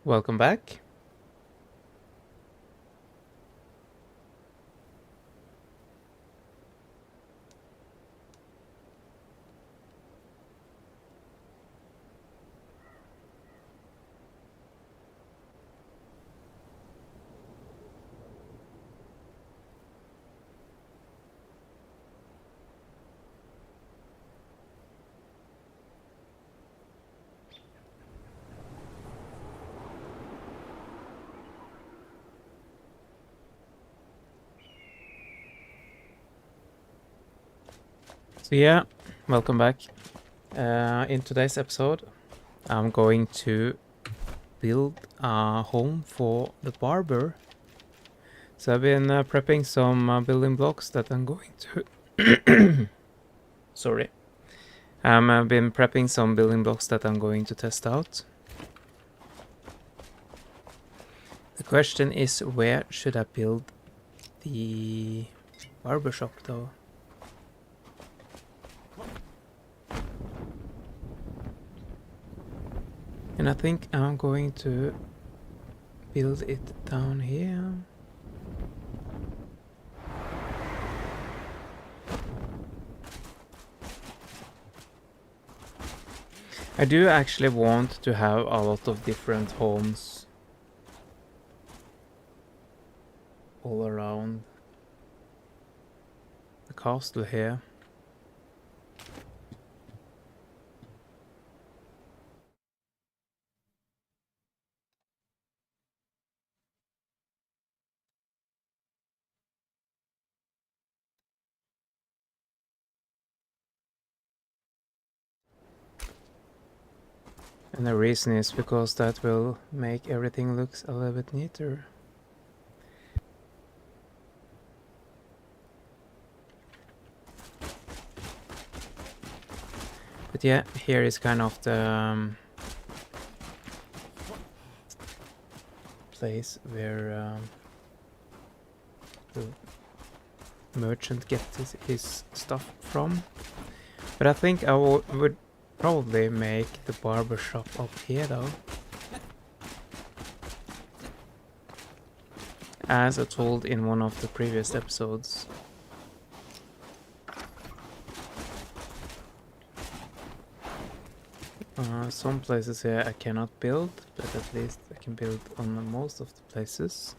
Welcome back. So yeah, welcome back. In today's episode, I'm going to build a home for the barber. So I've been prepping some building blocks that I'm going to... Sorry. I've been prepping some building blocks that I'm going to test out. The question is, where should I build the barber shop though? And I think I'm going to build it down here. I do actually want to have a lot of different homes all around the castle here. And the reason is because that will make everything looks a little bit neater. But yeah, here is kind of the place where the merchant gets his stuff from. But I think I would probably make the barber shop up here though. As I told in one of the previous episodes. Some places here I cannot build, but at least I can build on most of the places.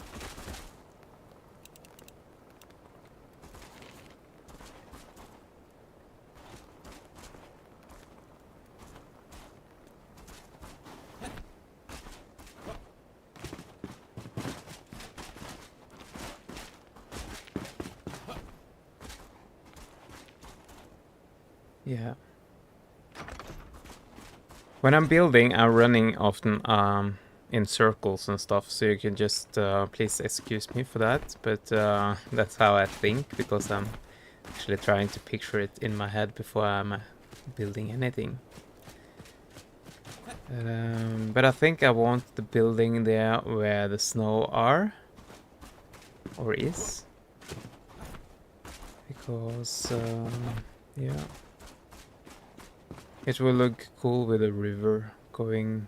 Yeah. When I'm building, I'm running often in circles and stuff, so you can just please excuse me for that, but that's how I think, because I'm actually trying to picture it in my head before I'm building anything. But I think I want the building there where the snow are, or is, because yeah. It will look cool with a river going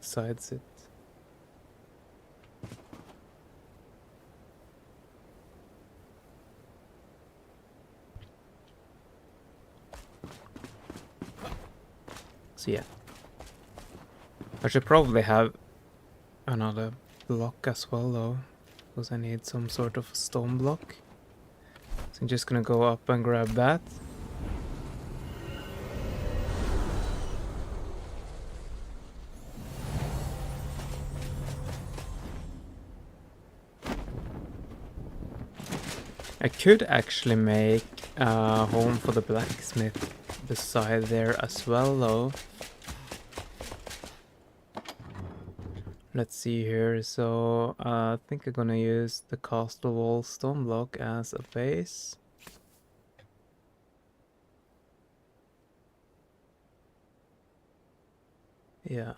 besides it. So yeah. I should probably have another block as well though, because I need some sort of stone block. So I'm just gonna go up and grab that. I could actually make a home for the blacksmith beside there as well though. Let's see here, so I think I'm gonna use the castle wall stone block as a base. Yeah.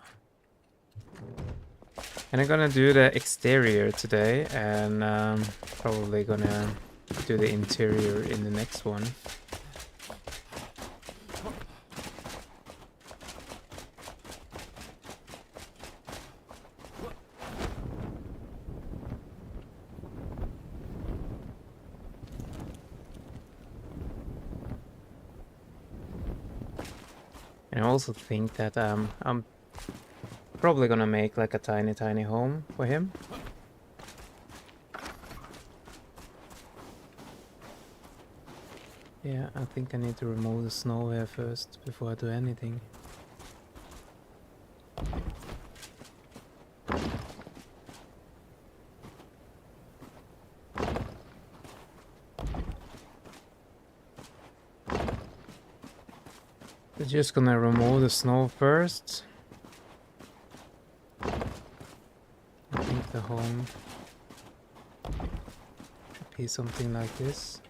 And I'm gonna do the exterior today, and probably gonna do the interior in the next one. And I also think that I'm probably gonna make like a tiny home for him. Yeah, I think I need to remove the snow here first before I do anything. We're just gonna remove the snow first. I think the home should be something like this.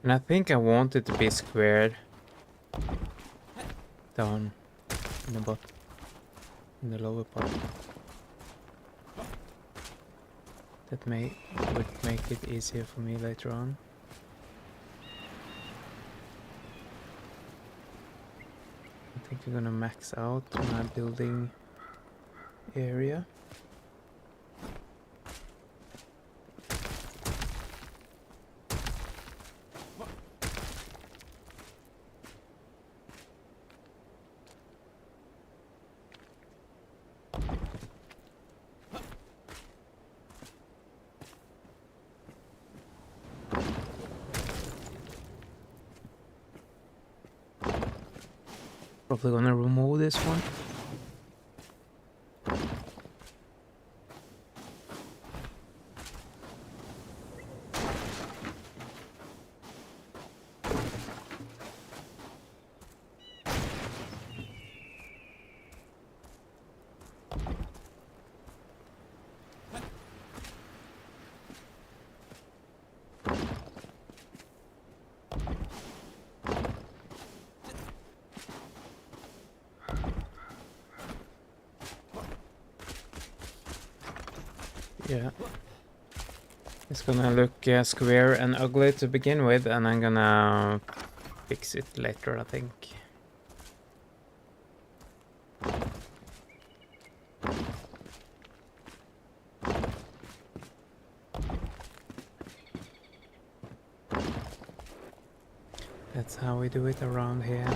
And I think I want it to be squared down in the bottom, in the lower part. That would make it easier for me later on. I think I'm gonna max out my building area. Probably gonna remove this one. Yeah. It's gonna look square and ugly to begin with, and I'm gonna fix it later, I think. That's how we do it around here.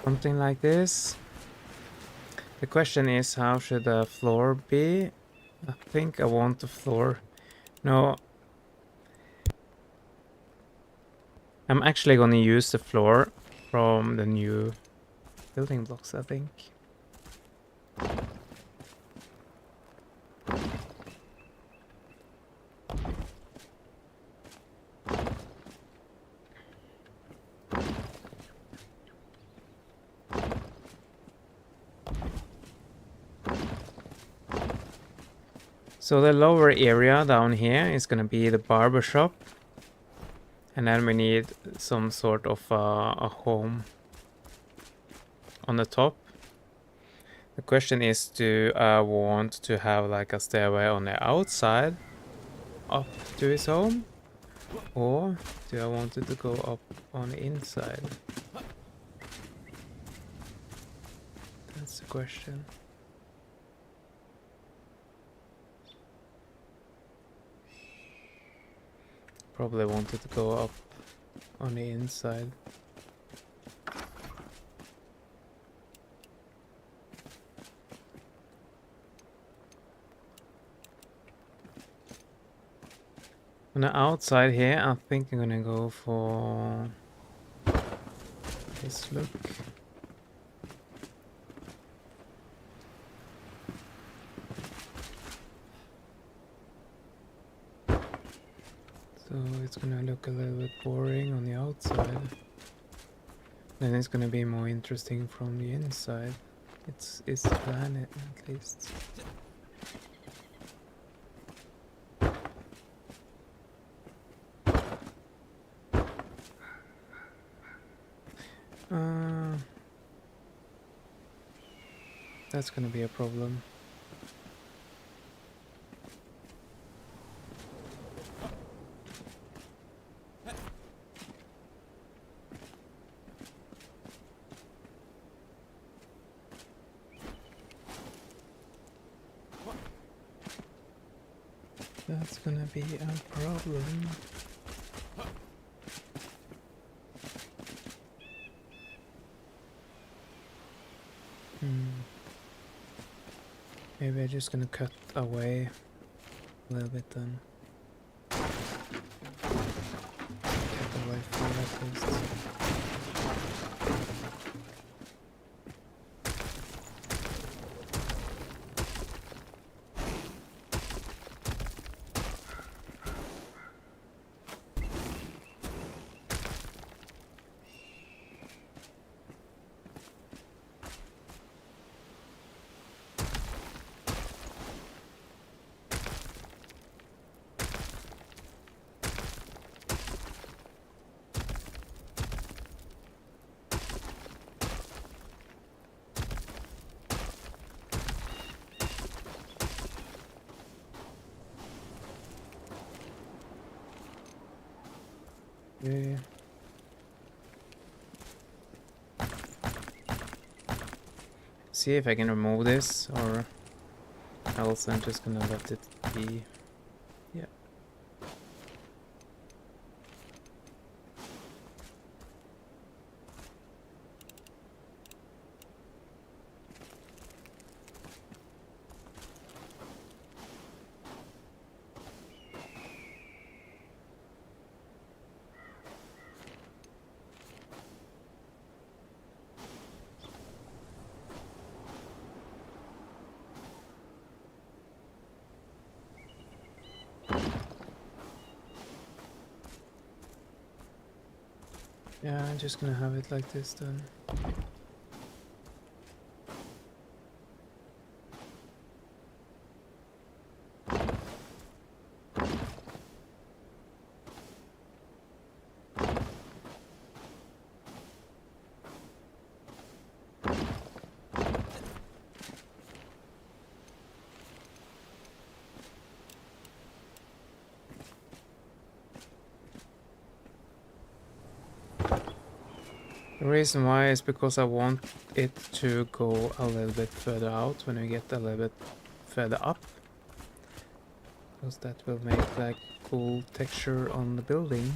Something like this. The question is, how should the floor be? I think I want the floor. No. I'm actually gonna use the floor from the new building blocks, I think. So the lower area down here is gonna be the barber shop. And then we need some sort of a home on the top. The question is, do I want to have like a stairway on the outside up to his home? Or do I want it to go up on the inside? That's the question. Probably want it to go up on the inside. On the outside here, I think I'm gonna go for this look. So it's gonna look a little bit boring on the outside. Then it's gonna be more interesting from the inside. It's the planet at least. That's gonna be a problem. That's gonna be a problem. Maybe I'm just gonna cut away a little bit then. Cut away from it at least. Yeah. See if I can remove this, or else I'm just gonna let it be. Yeah. Yeah, I'm just gonna have it like this then. The reason why is because I want it to go a little bit further out when we get a little bit further up. Because that will make like cool texture on the building.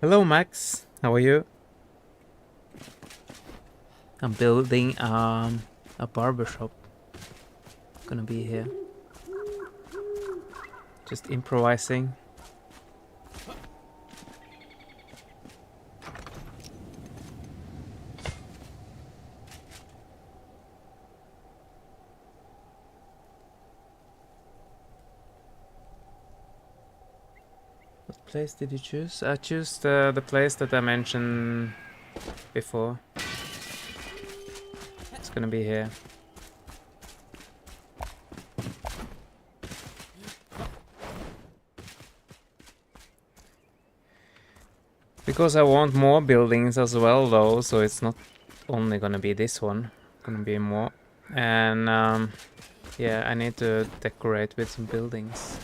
Hello Max, how are you? I'm building a barber shop. Gonna be here. Just improvising. What place did you choose? I choose the place that I mentioned before. It's gonna be here. Because I want more buildings as well though, so it's not only gonna be this one. Gonna be more. And yeah, I need to decorate with some buildings.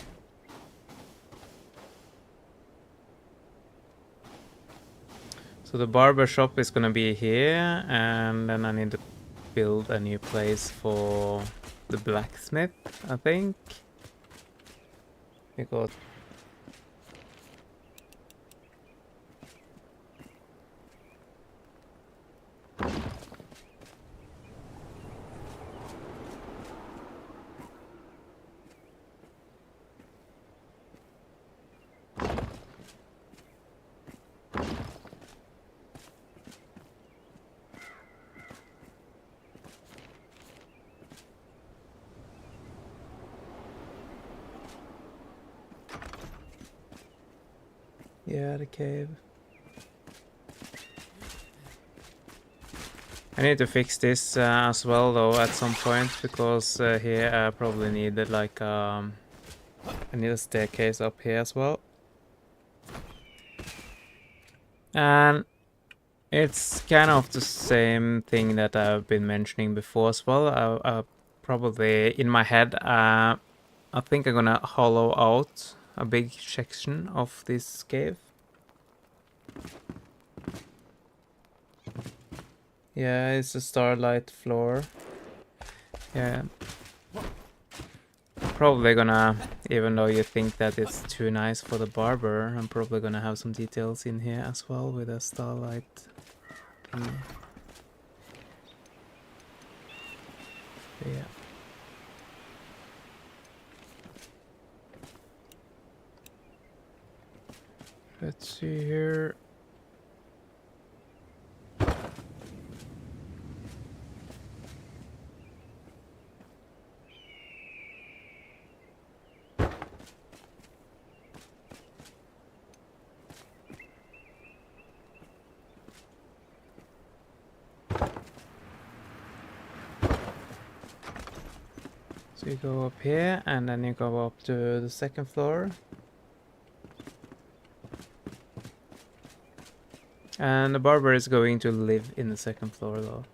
So the barber shop is gonna be here, and then I need to build a new place for the blacksmith, I think. Because Yeah, the cave. I need to fix this as well though at some point, because here I probably needed like I need a staircase up here as well. And it's kind of the same thing that I've been mentioning before as well. I probably, in my head, I think I'm gonna hollow out a big section of this cave. Yeah, it's a starlight floor. Yeah. Probably gonna, even though you think that it's too nice for the barber, I'm probably gonna have some details in here as well with a starlight thingy. Yeah. Let's see here. So you go up here and then you go up to the second floor. And the barber is going to live in the second floor though.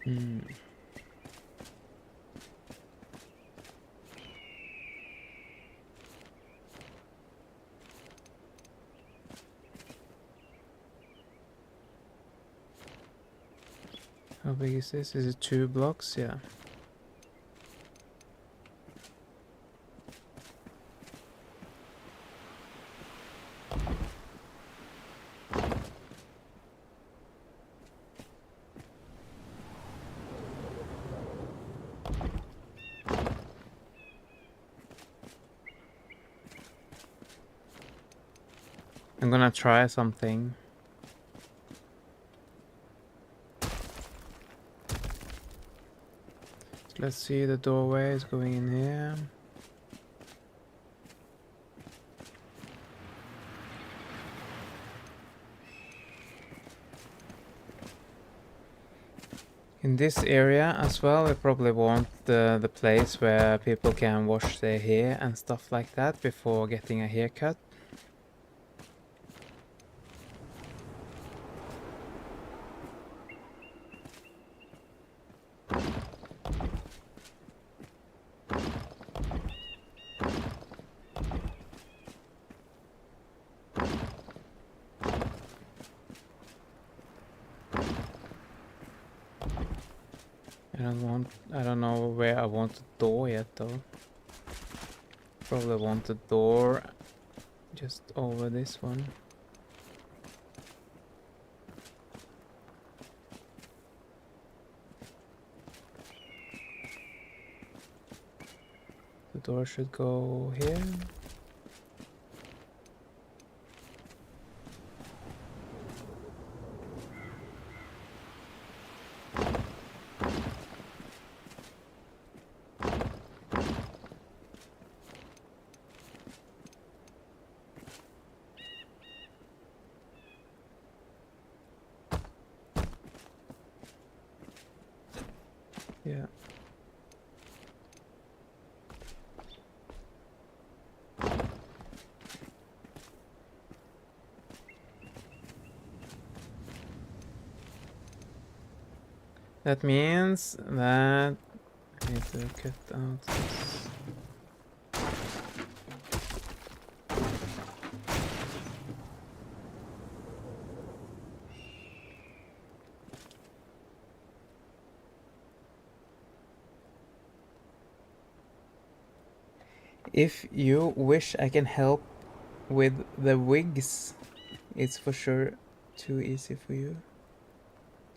Hmm. How big is this? Is it 2 blocks? Yeah. I'm gonna try something. Let's see, the doorway is going in here. In this area as well, we probably want the place where people can wash their hair and stuff like that before getting a haircut. I don't know where I want the door yet though. Probably want the door just over this one. The door should go here. Yeah. That means that I need to cut out this. If you wish I can help with the wigs, it's for sure too easy for you.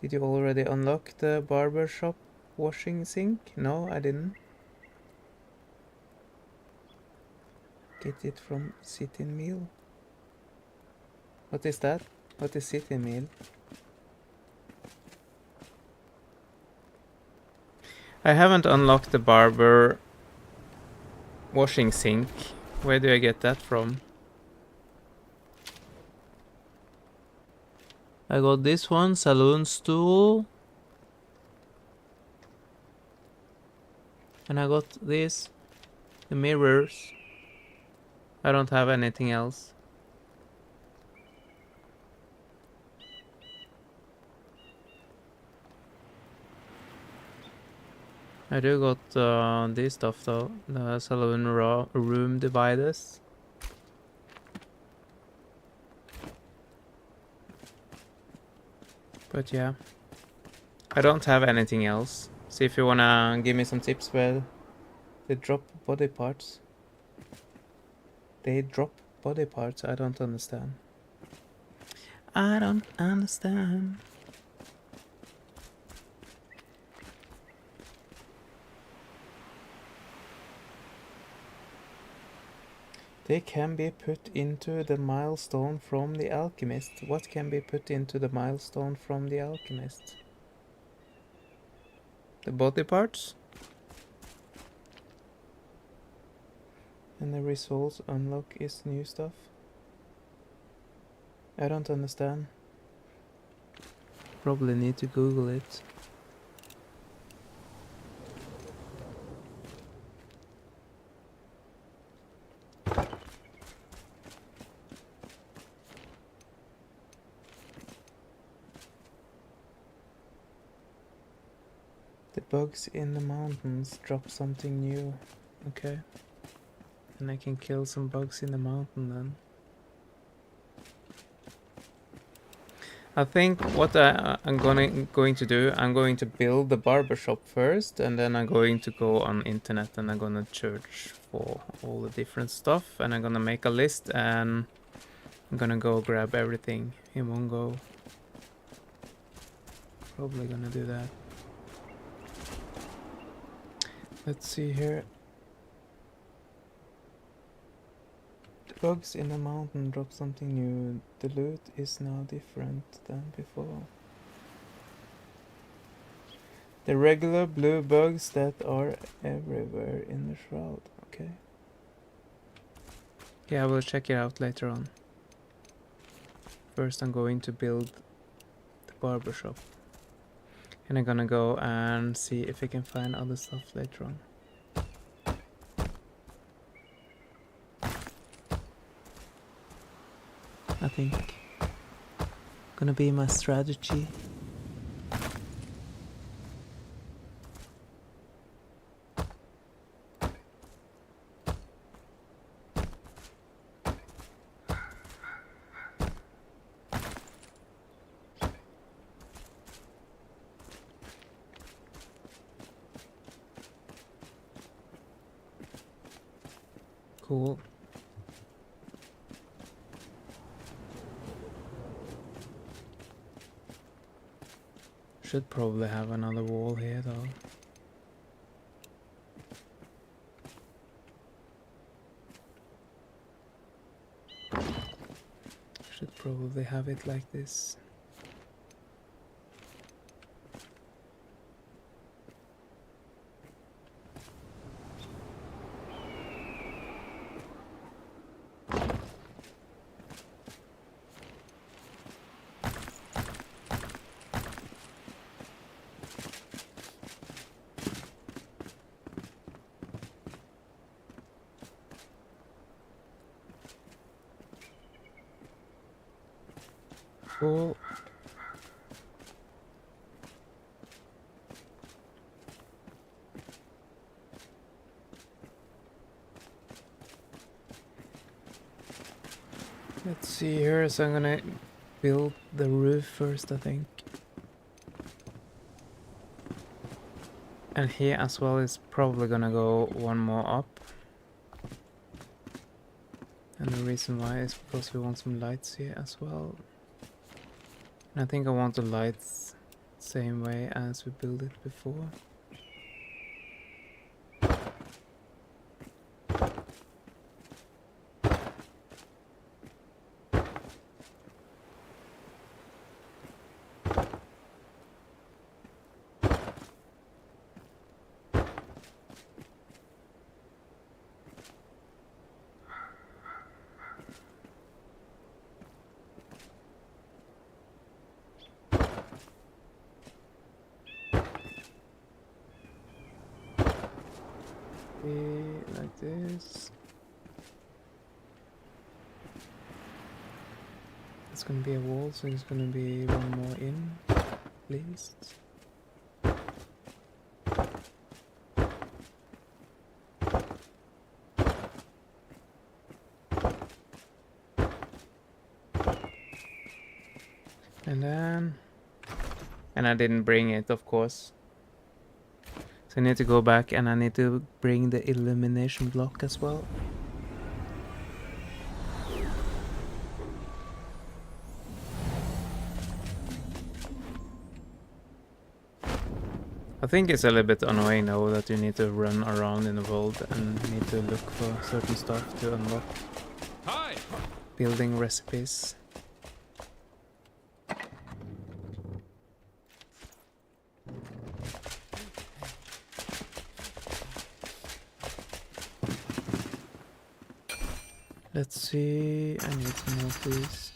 Did you already unlock the barber shop washing sink? No, I didn't. get it from sit-in meal. What is that? What is sit-in meal? I haven't unlocked the barber washing sink. Where do I get that from? I got this one, saloon stool. And I got this, the mirrors. I don't have anything else. I do got this stuff though, the saloon room dividers. But yeah, I don't have anything else. See if you wanna give me some tips where they drop body parts. They drop body parts, I don't understand. I don't understand. They can be put into the milestone from the alchemist. What can be put into the milestone from the alchemist? The body parts? And the results unlock is new stuff? I don't understand. Probably need to Google it. The bugs in the mountains drop something new. Okay. And I can kill some bugs in the mountain then. I think what I'm going to do, I'm going to build the barber shop first, and then I'm going to go on internet and I'm gonna search for all the different stuff, and I'm gonna make a list, and I'm gonna go grab everything in one go. Probably gonna do that. Let's see here. The bugs in the mountain drop something new. The loot is now different than before. The regular blue bugs that are everywhere in the shroud. Okay. Yeah, we'll check it out later on. First I'm going to build the barber shop. And I'm gonna go and see if I can find other stuff later on. I think gonna be my strategy. Cool. Should probably have another wall here though. Should probably have it like this. Cool. Let's see here, so I'm gonna build the roof first, I think. And here as well is probably gonna go one more up. And the reason why is because we want some lights here as well. And I think I want the lights same way as we built it before. be like this. It's gonna be a wall, so it's gonna be one more in, at least. And then... And I didn't bring it, of course. So I need to go back and I need to bring the illumination block as well. I think it's a little bit annoying though that you need to run around in the world and need to look for certain stuff to unlock building recipes. Let's see, I need some more please.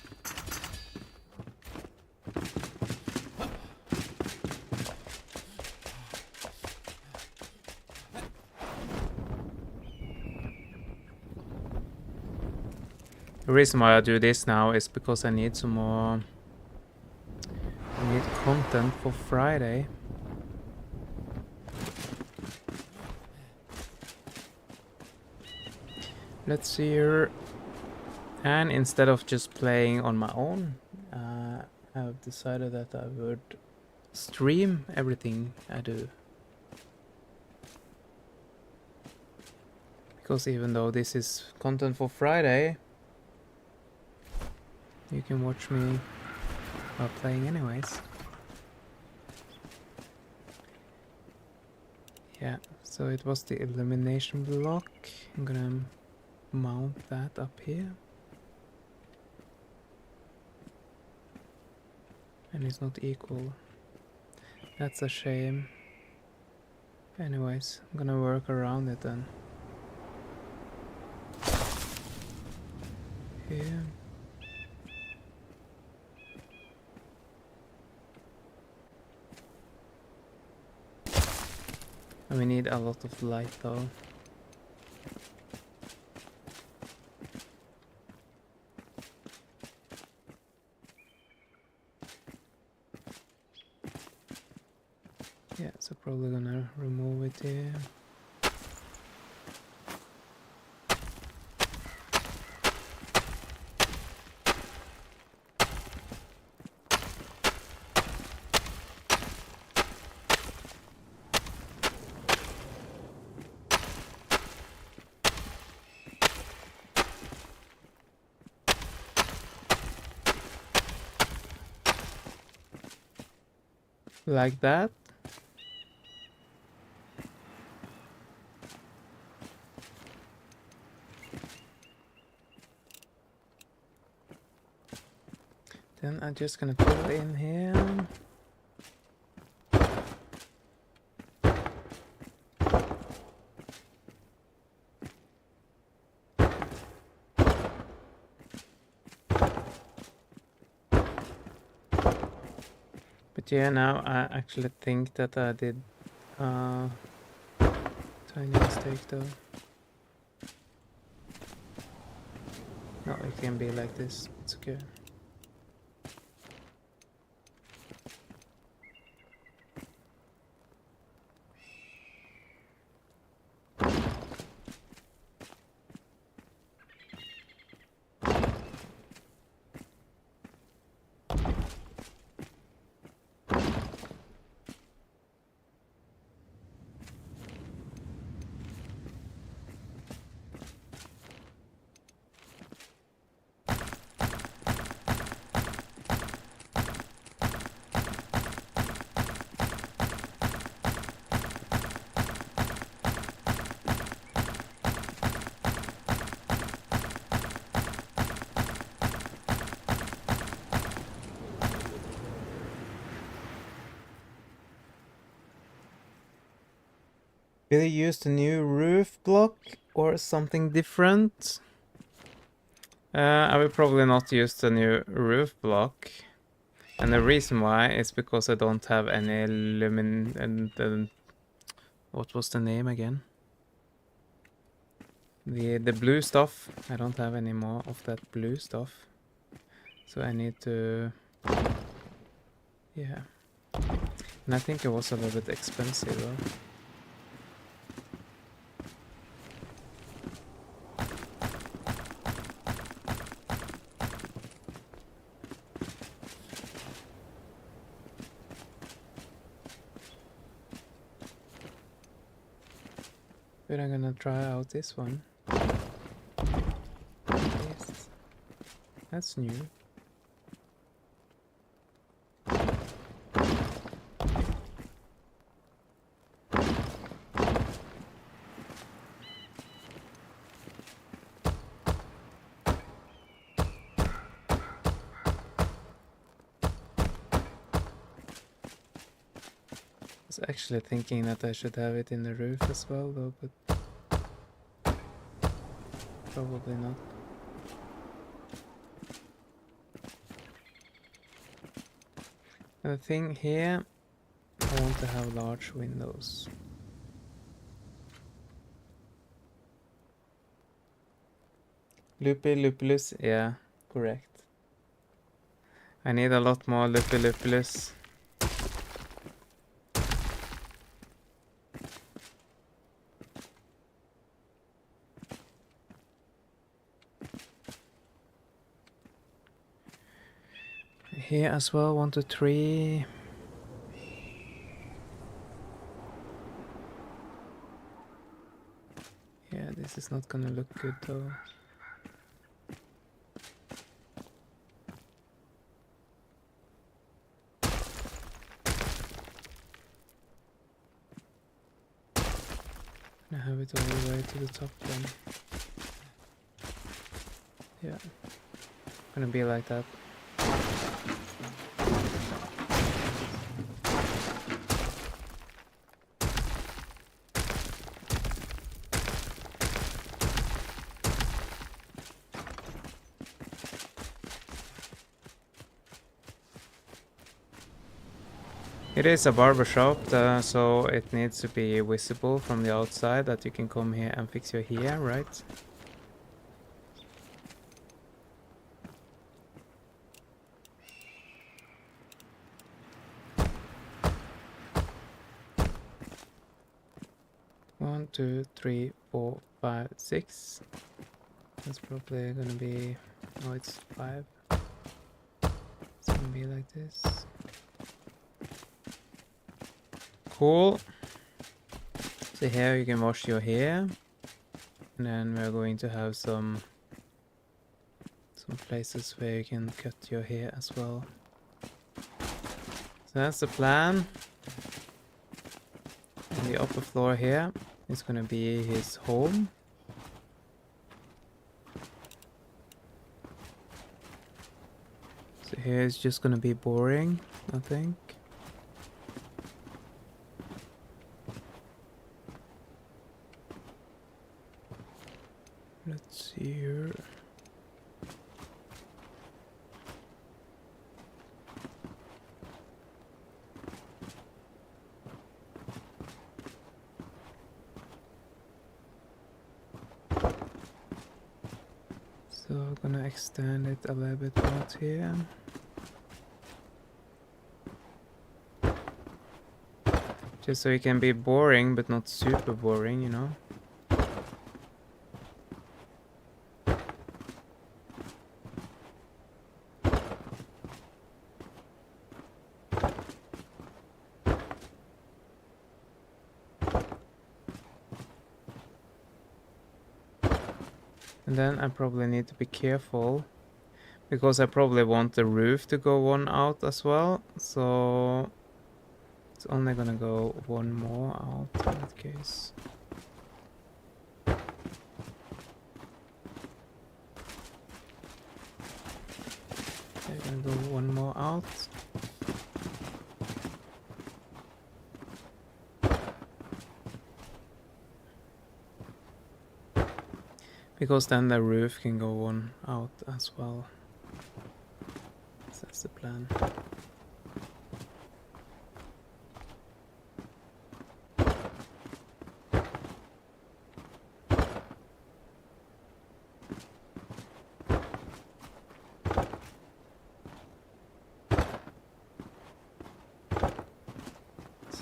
The reason why I do this now is because I need some more... I need content for Friday. Let's see here. And instead of just playing on my own, I've decided that I would stream everything I do. Because even though this is content for Friday, you can watch me while playing anyways. Yeah, so it was the illumination block. I'm gonna mount that up here. And it's not equal. That's a shame. Anyways, I'm gonna work around it then. Here. And we need a lot of light though. Yeah, so probably gonna remove it here. Like that. Then I'm just gonna put it in here. But yeah, now I actually think that I did tiny mistake though. No, it can be like this. It's okay. Will you use the new roof block or something different? I will probably not use the new roof block. And the reason why is because I don't have any what was the name again? The blue stuff. I don't have any more of that blue stuff. So I need to... Yeah. And I think it was a little bit expensive though. But I'm gonna try out this one. Yes. That's new. I was actually thinking that I should have it in the roof as well though, but probably not. And the thing here, I want to have large windows. Loopy lupulus, yeah, correct. I need a lot more loopy lupulus. Here as well, 1 to 3. Yeah, this is not gonna look good though. I have it all the way to the top then. Yeah, gonna be like that. It is a barber shop, so it needs to be visible from the outside that you can come here and fix your hair, right? One, two, three, 4, 5, 6. That's probably gonna be... Oh, it's 5. It's gonna be like this. Cool. So here you can wash your hair. And then we're going to have some places where you can cut your hair as well. So that's the plan. And the upper floor here is gonna be his home. So here is just gonna be boring, I think. Let's see here. So I'm gonna extend it a little bit out here. Just so it can be boring, but not super boring, you know? And then I probably need to be careful, because I probably want the roof to go one out as well, so it's only gonna go one more out in that case. I'm gonna go one more out. Because then the roof can go one out as well. So that's the plan.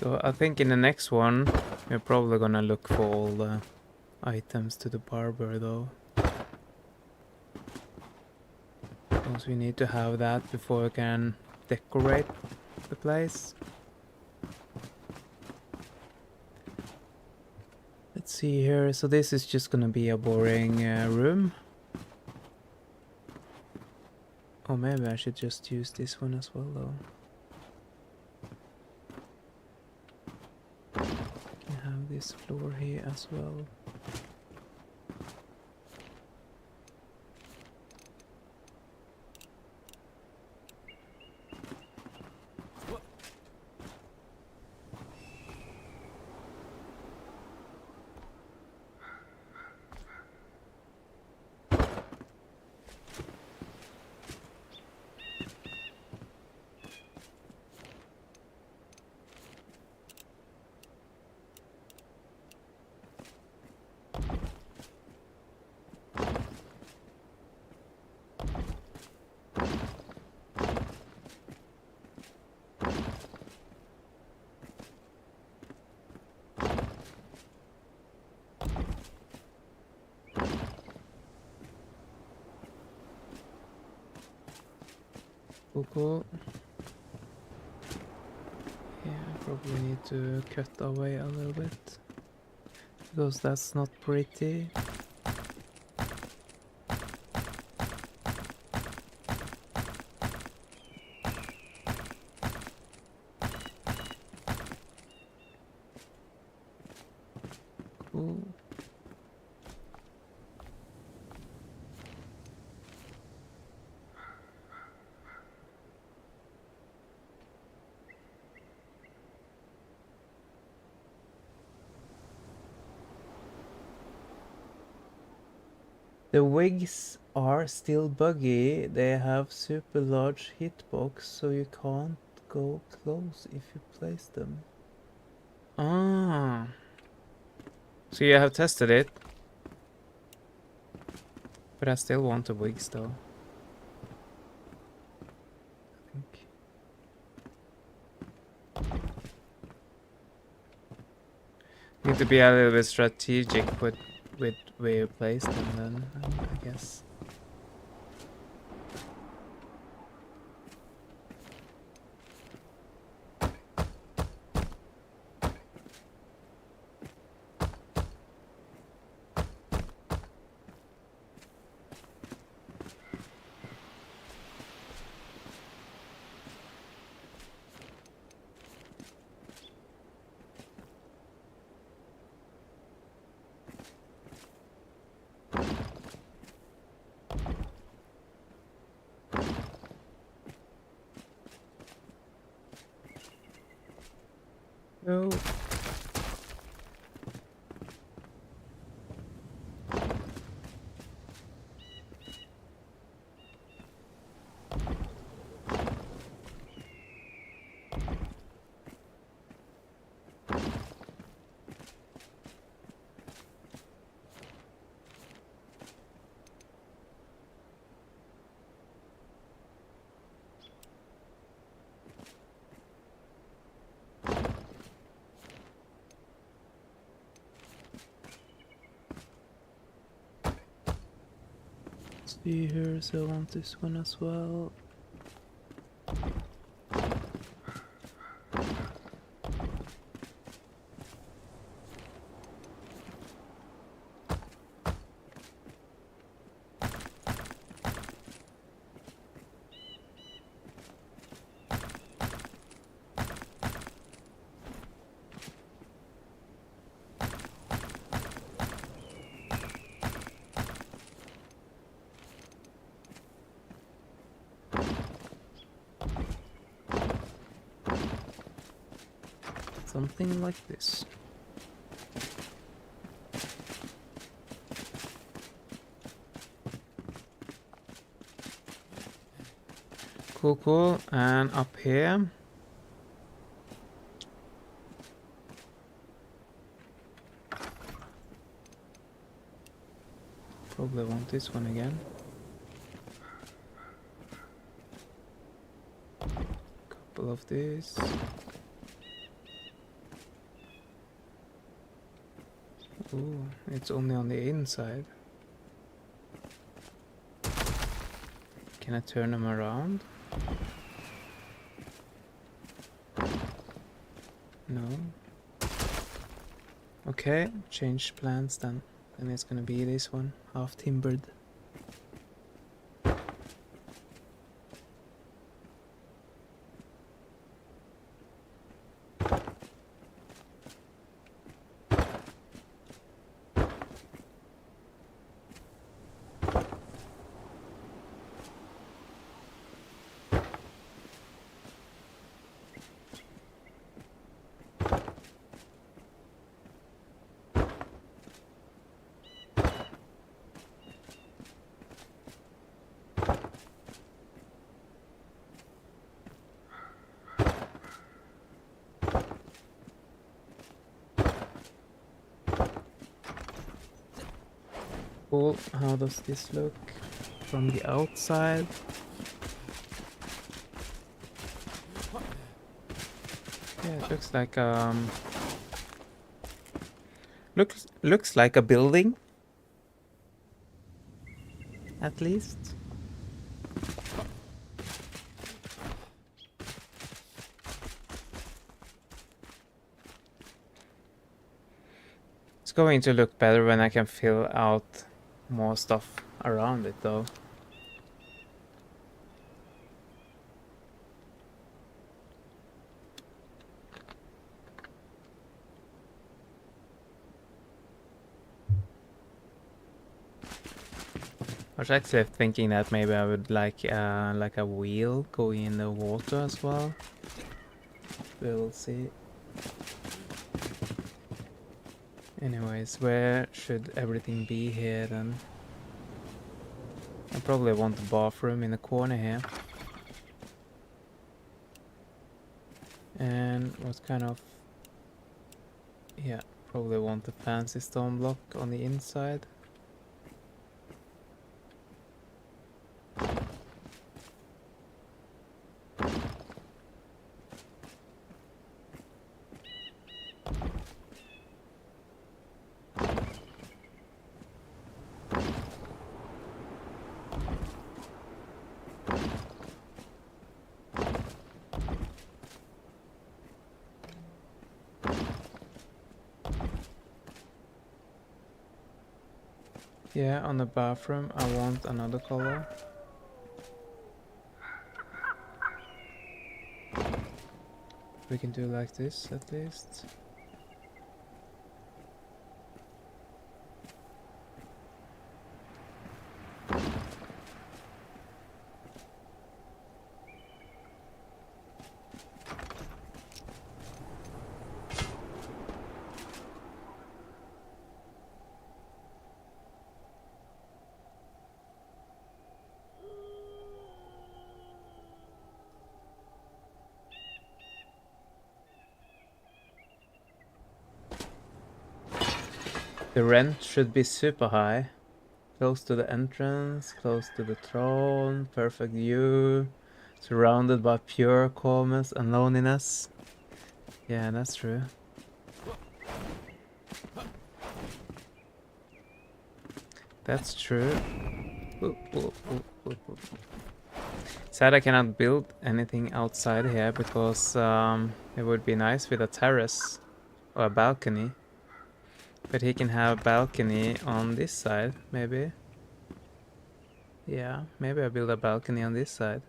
So I think in the next one, we're probably gonna look for all the items to the barber though. Because we need to have that before we can decorate the place. Let's see here. So this is just gonna be a boring room. Or maybe I should just use this one as well though. We have this floor here as well. Cool. Yeah, I probably need to cut away a little bit. Because that's not pretty. Cool. The wigs are still buggy. They have super large hitbox, so you can't go close if you place them. Ah. So you have tested it. But I still want the wigs though. I think. Need to be a little bit strategic with where you place them then, I guess. Go. See here, so I want this one as well. Something like this. Cool. And up here. Probably want this one again. Couple of these. Ooh, it's only on the inside. Can I turn them around? No. Okay, change plans then. Then it's gonna be this one, half timbered. Cool. How does this look from the outside? Yeah, it looks like looks like a building, at least. It's going to look better when I can fill out more stuff around it, though. I was actually thinking that maybe I would like a wheel going in the water as well. We'll see. Anyways, where should everything be here then? I probably want the bathroom in the corner here. And what kind of... Yeah, probably want the fancy stone block on the inside. Yeah, on the bathroom I want another color. We can do like this at least. The rent should be super high. Close to the entrance, close to the throne, perfect view, surrounded by pure calmness and loneliness. Yeah, that's true. That's true. Ooh, ooh, ooh, ooh, ooh. Sad I cannot build anything outside here because it would be nice with a terrace or a balcony. But he can have a balcony on this side, maybe. Yeah, maybe I build a balcony on this side.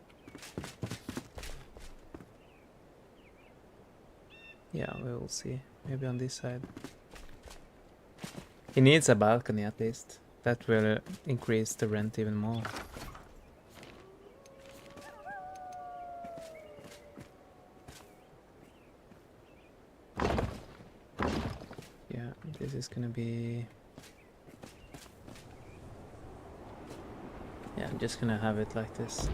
Yeah, we will see. Maybe on this side. He needs a balcony at least. That will increase the rent even more. Yeah, this is gonna be... Yeah, I'm just gonna have it like this.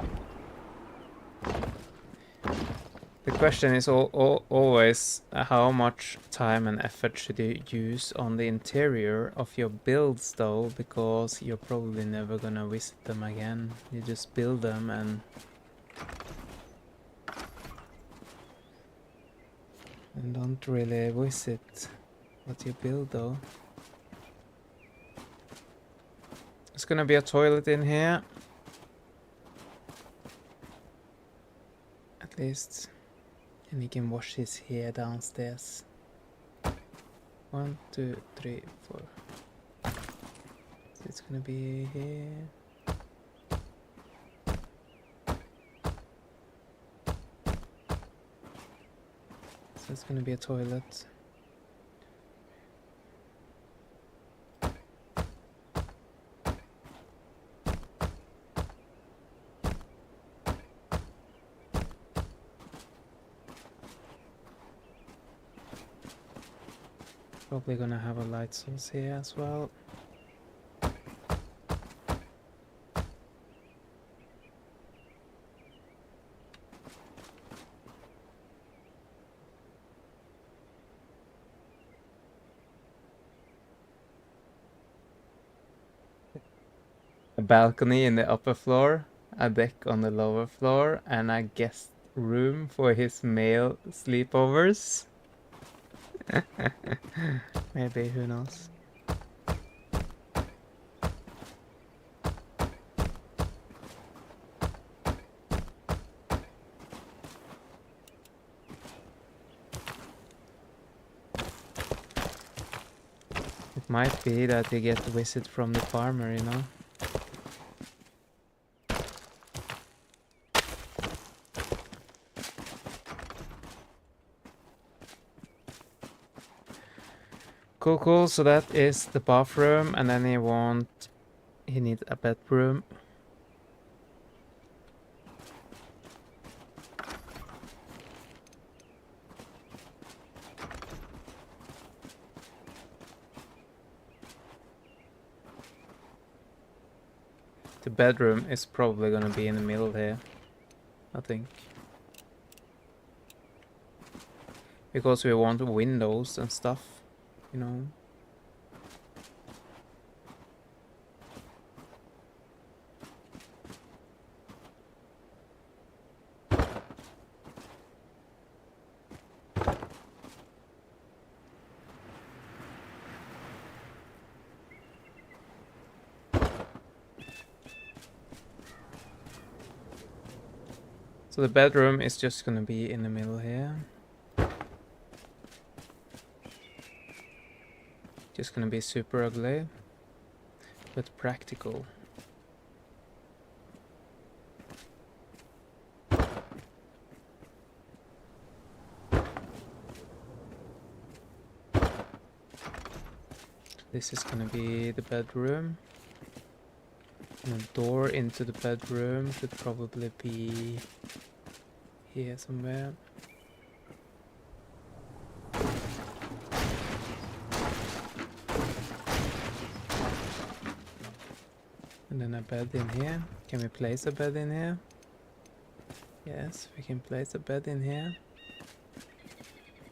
The question is always how much time and effort should you use on the interior of your builds though, because you're probably never gonna visit them again. You just build them and don't really visit what you build though. There's gonna be a toilet in here. At least. And he can wash his hair downstairs. 1, 2, 3, 4. So it's gonna be here. So it's gonna be a toilet. Probably gonna have a light source here as well. A balcony in the upper floor, a deck on the lower floor, and a guest room for his male sleepovers. Maybe, who knows? It might be that you get a visit from the farmer, you know? Cool, cool. So that is the bathroom, and then he needs a bedroom. The bedroom is probably gonna be in the middle here, I think. Because we want windows and stuff, you know. So the bedroom is just gonna be in the middle here. Just gonna be super ugly, but practical. This is gonna be the bedroom. And the door into the bedroom should probably be here somewhere. And then a bed in here. Can we place a bed in here? Yes, we can place a bed in here.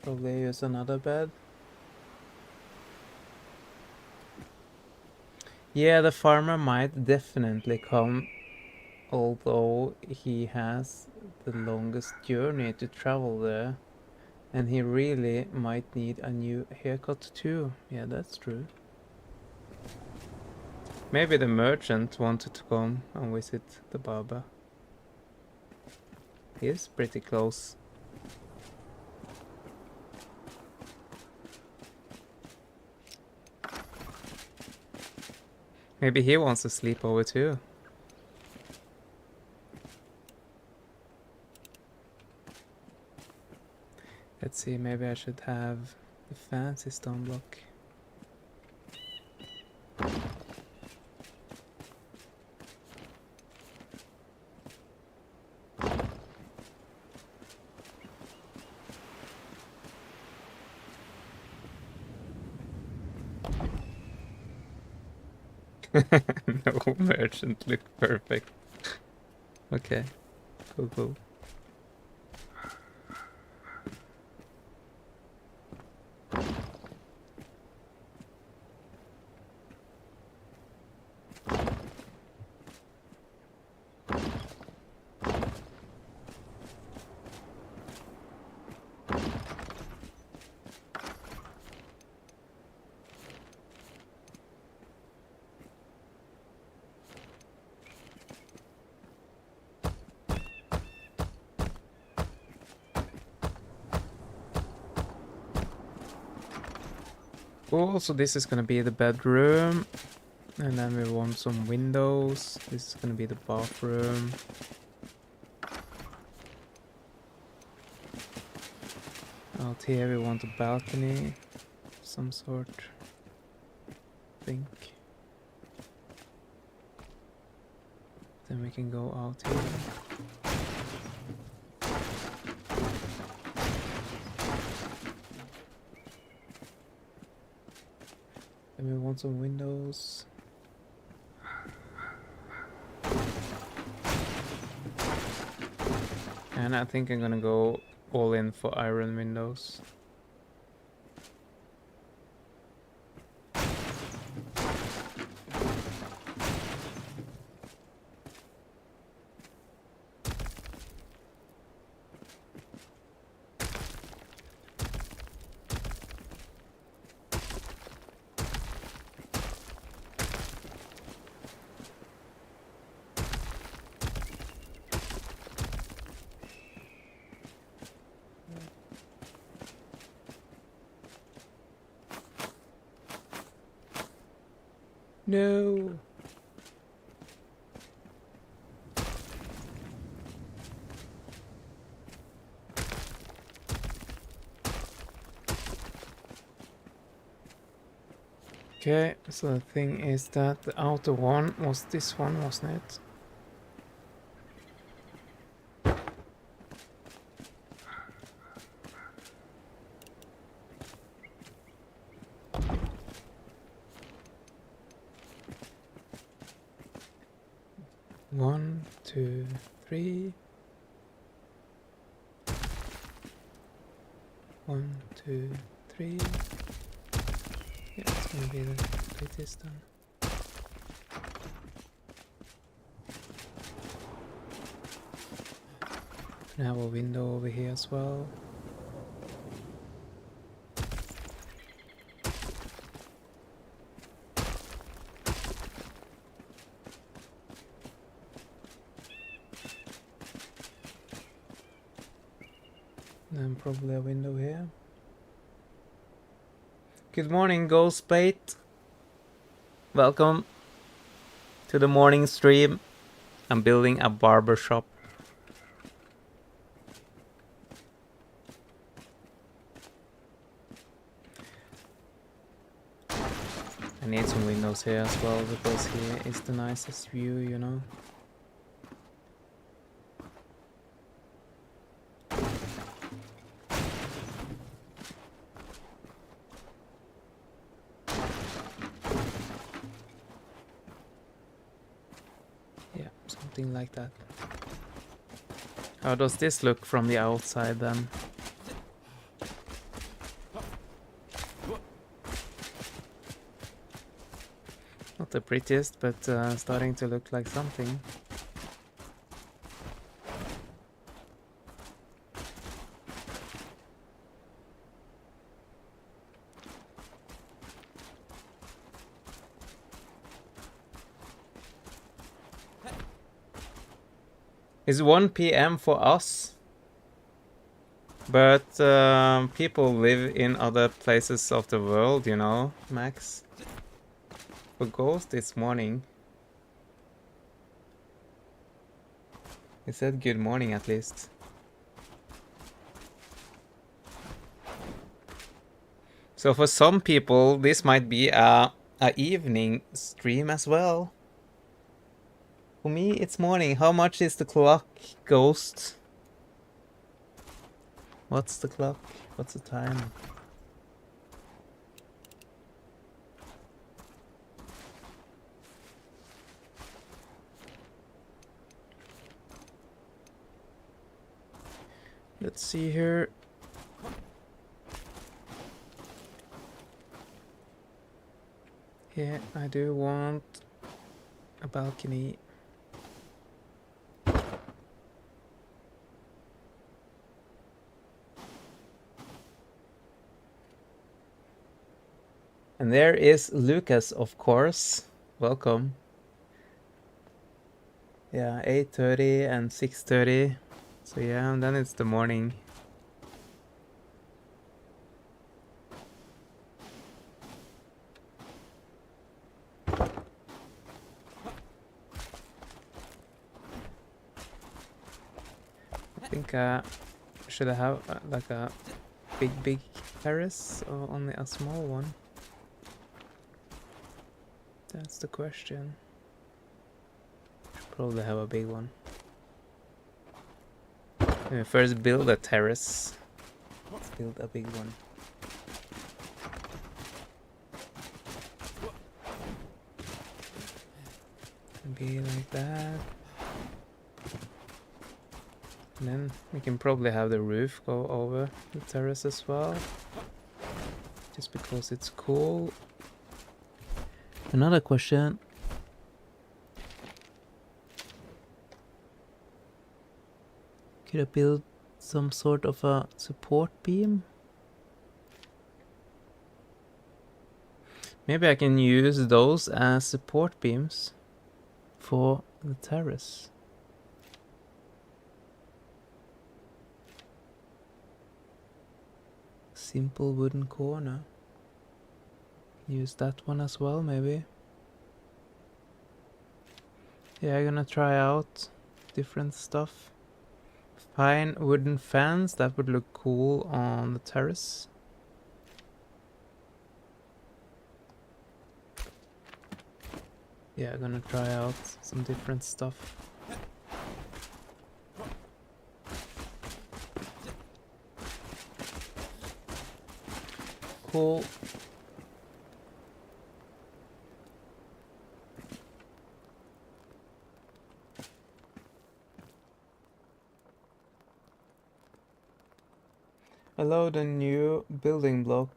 Probably use another bed. Yeah, the farmer might definitely come, although he has the longest journey to travel there. And he really might need a new haircut too. Yeah, that's true. Maybe the merchant wanted to come and visit the barber. He is pretty close. Maybe he wants to sleep over too. Let's see, maybe I should have the fancy stone block. No merchant look perfect. Okay, cool, cool. Cool, so this is gonna be the bedroom. And then we want some windows. This is gonna be the bathroom. Out here we want a balcony. Some sort. I think. Then we can go out here. Then we want some windows. And I think I'm gonna go all in for iron windows. No. Okay, so the thing is that the outer one was this one, wasn't it? One, two, three. 1, 2, 3. Yeah, it's gonna be the prettiest one. And have a window over here as well. And probably a window here. Good morning, Ghostbait. Welcome to the morning stream. I'm building a barber shop. I need some windows here as well because here is the nicest view, you know. Yeah, something like that. How does this look from the outside then? Not the prettiest, but starting to look like something. It's 1 PM for us, but people live in other places of the world, you know, Max. For Ghost, it's morning. He said good morning at least. So for some people, this might be a evening stream as well. For me, it's morning. How much is the clock, Ghost? What's the clock? What's the time? Let's see here. Yeah, I do want a balcony. And there is Lucas, of course. Welcome. Yeah, 8:30 and 6:30. So yeah, and then it's the morning. think should I have like a big terrace or only a small one? That's the question. Should probably have a big one. First build a terrace. Let's build a big one. Be like that. And then we can probably have the roof go over the terrace as well. Just because it's cool. Another question. Could I build some sort of a support beam? Maybe I can use those as support beams for the terrace. Simple wooden corner. Use that one as well, maybe. Yeah, I'm gonna try out different stuff. Fine wooden fence, that would look cool on the terrace. Yeah, I'm gonna try out some different stuff. Cool. Allow the new building block.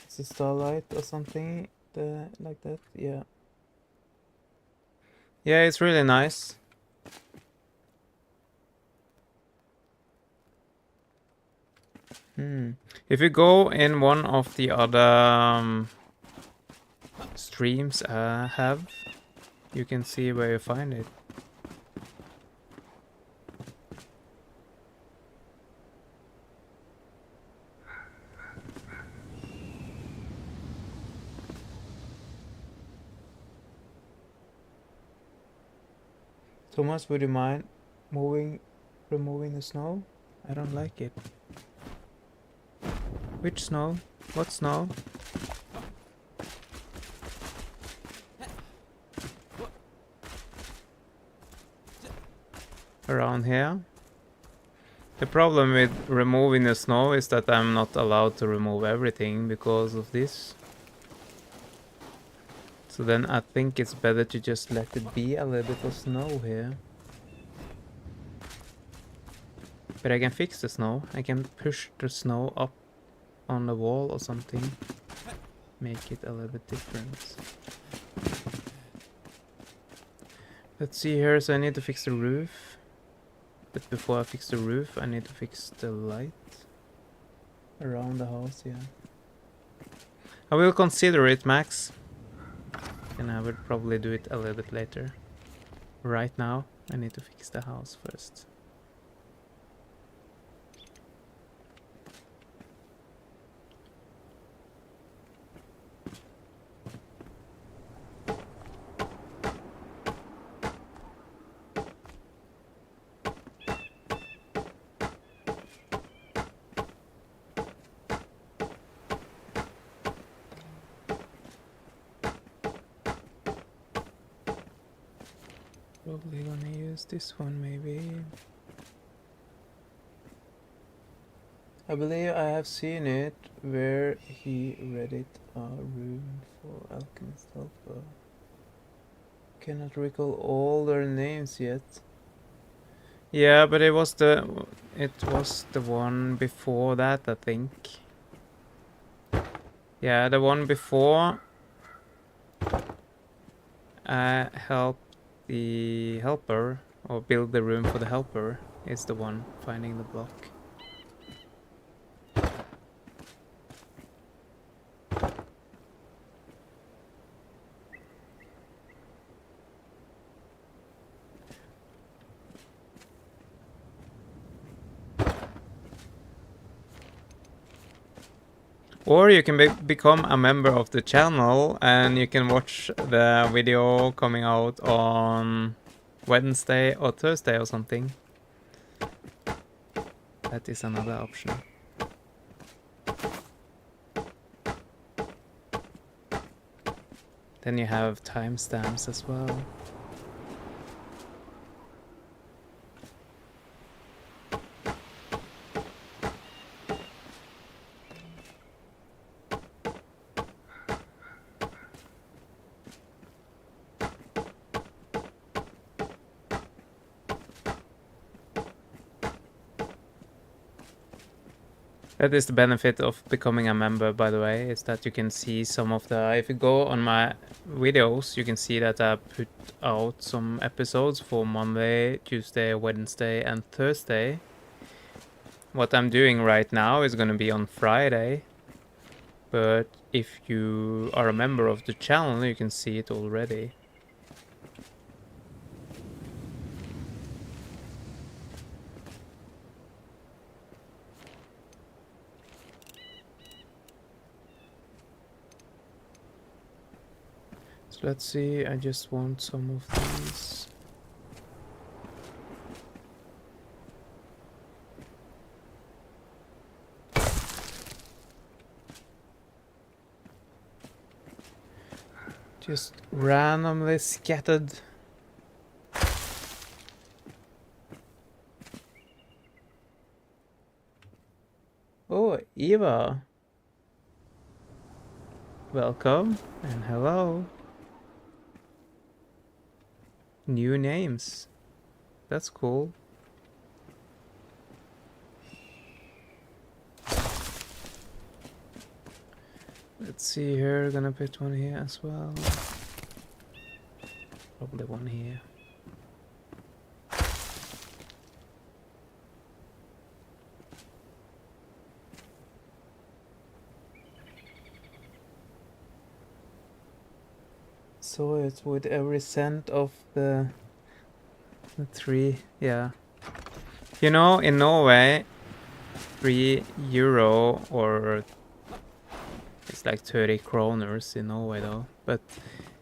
It's a starlight or something like that, yeah. Yeah, it's really nice. If you go in one of the other streams I have, you can see where you find it. Thomas, would you mind removing the snow? I don't like it. Which snow? What snow? Around here? The problem with removing the snow is that I'm not allowed to remove everything because of this. So then I think it's better to just let it be a little bit of snow here. But I can fix the snow. I can push the snow up on the wall or something. Make it a little bit different. Let's see here, so I need to fix the roof. But before I fix the roof, I need to fix the light around the house, yeah. I will consider it, Max. And I would probably do it a little bit later. Right now, I need to fix the house first. Probably gonna use this one, maybe. I believe I have seen it where he readied a room for Alchemist Helper. Cannot recall all their names yet. Yeah, but it was the one before that, I think. Yeah, the one before I helped the helper, or build the room for the helper, is the one finding the block. Or you can become a member of the channel and you can watch the video coming out on Wednesday or Thursday or something. That is another option. Then you have timestamps as well. That is the benefit of becoming a member, by the way, is that you can see some of the... If you go on my videos, you can see that I put out some episodes for Monday, Tuesday, Wednesday, and Thursday. What I'm doing right now is going to be on Friday. But if you are a member of the channel, you can see it already. So let's see, I just want some of these. Just randomly scattered. Oh, Eva. Welcome and hello. New names. That's cool. Let's see here, gonna put one here as well. Probably one here. So it's with every cent of the tree, yeah. You know, in Norway, €3 or it's like 30 kroners in Norway though, but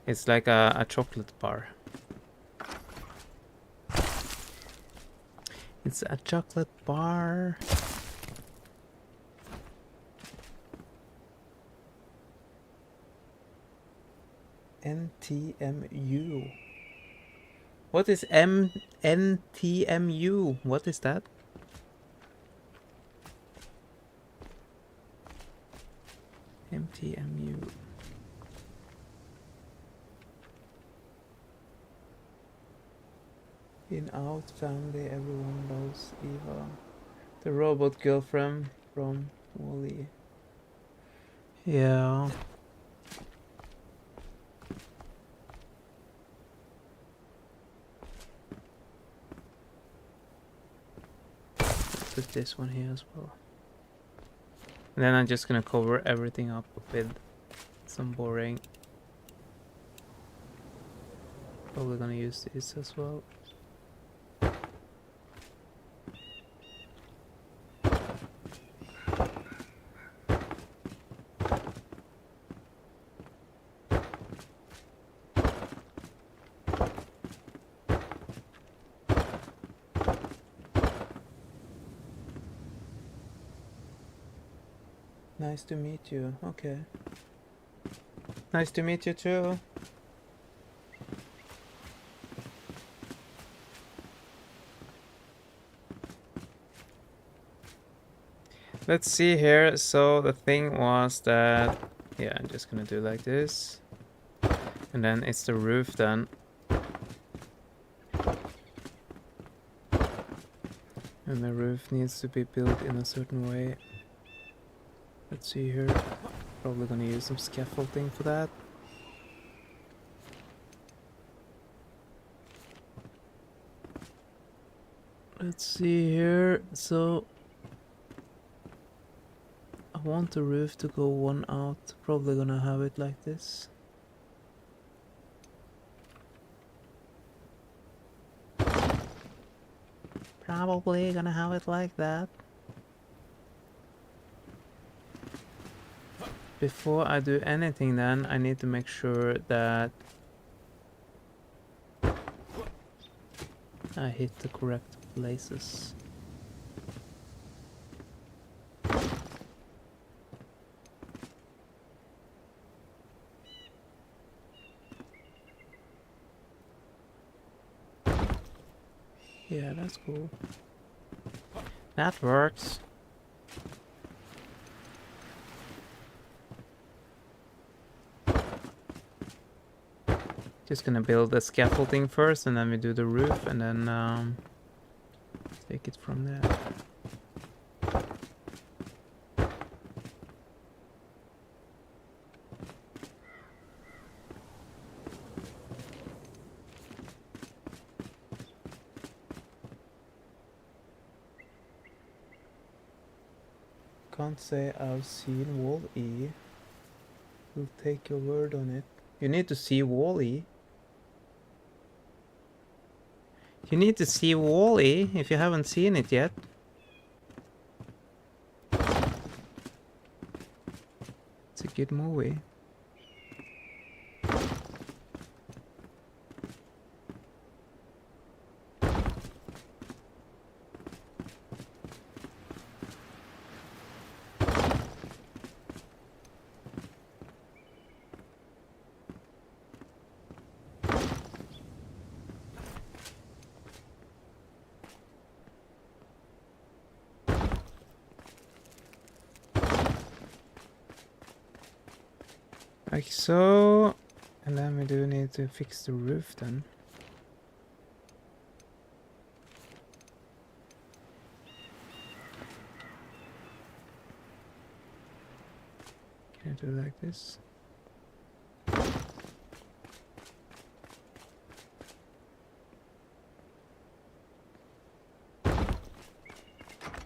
it's like a chocolate bar. It's a chocolate bar. NTMU. What is NTMU? What is that? MTMU. In Out Family, everyone loves Eva. The robot girlfriend from Wally. Yeah. Put this one here as well. And then I'm just gonna cover everything up with some boring. Probably gonna use this as well. Nice to meet you. Okay. Nice to meet you too. Let's see here. So the thing was that, yeah, I'm just gonna do like this. And then it's the roof then. And the roof needs to be built in a certain way. Let's see here. Probably gonna use some scaffolding for that. Let's see here. So I want the roof to go one out. Probably gonna have it like this. Probably gonna have it like that. Before I do anything then, I need to make sure that I hit the correct places. Yeah, that's cool. That works. Just gonna build the scaffolding first, and then we do the roof, and then take it from there. Can't say I've seen Wall-E. We'll take your word on it. You need to see Wall-E. You need to see Wall-E if you haven't seen it yet. It's a good movie. Like so. And then we do need to fix the roof then. Can I do it like this?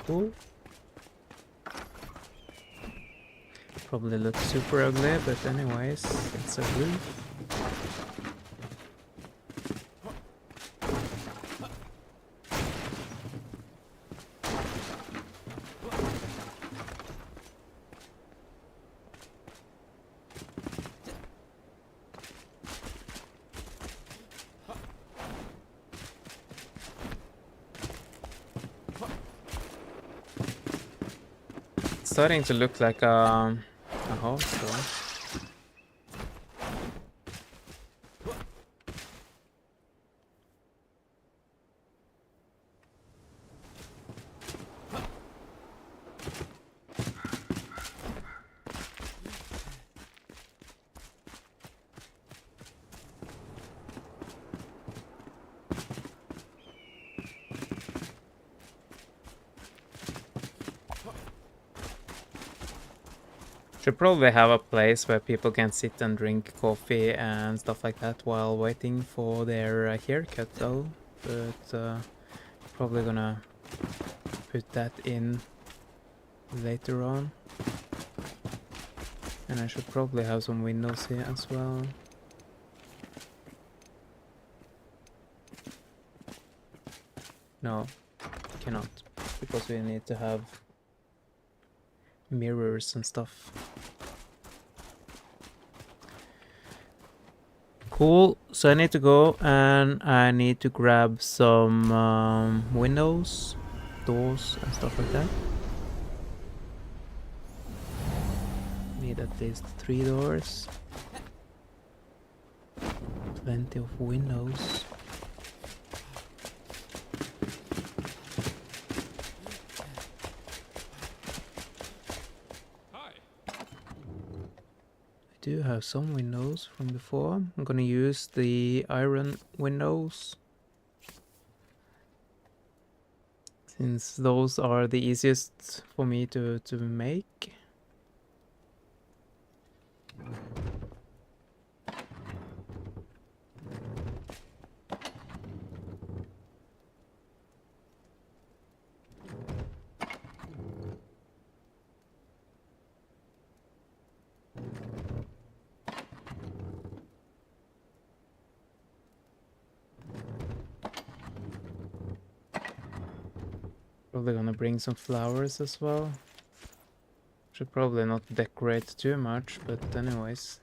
Cool. Probably looks super ugly, but anyways, it's a roof. It's starting to look like a house though. Should probably have a place where people can sit and drink coffee and stuff like that while waiting for their haircut though. But probably gonna put that in later on. And I should probably have some windows here as well. No, cannot, because we need to have mirrors and stuff. Cool, so I need to go and I need to grab some windows, doors and stuff like that. Need at least 3 doors. Plenty of windows. I do have some windows from before. I'm gonna use the iron windows, since those are the easiest for me to make. Probably gonna bring some flowers as well. Should probably not decorate too much, but anyways.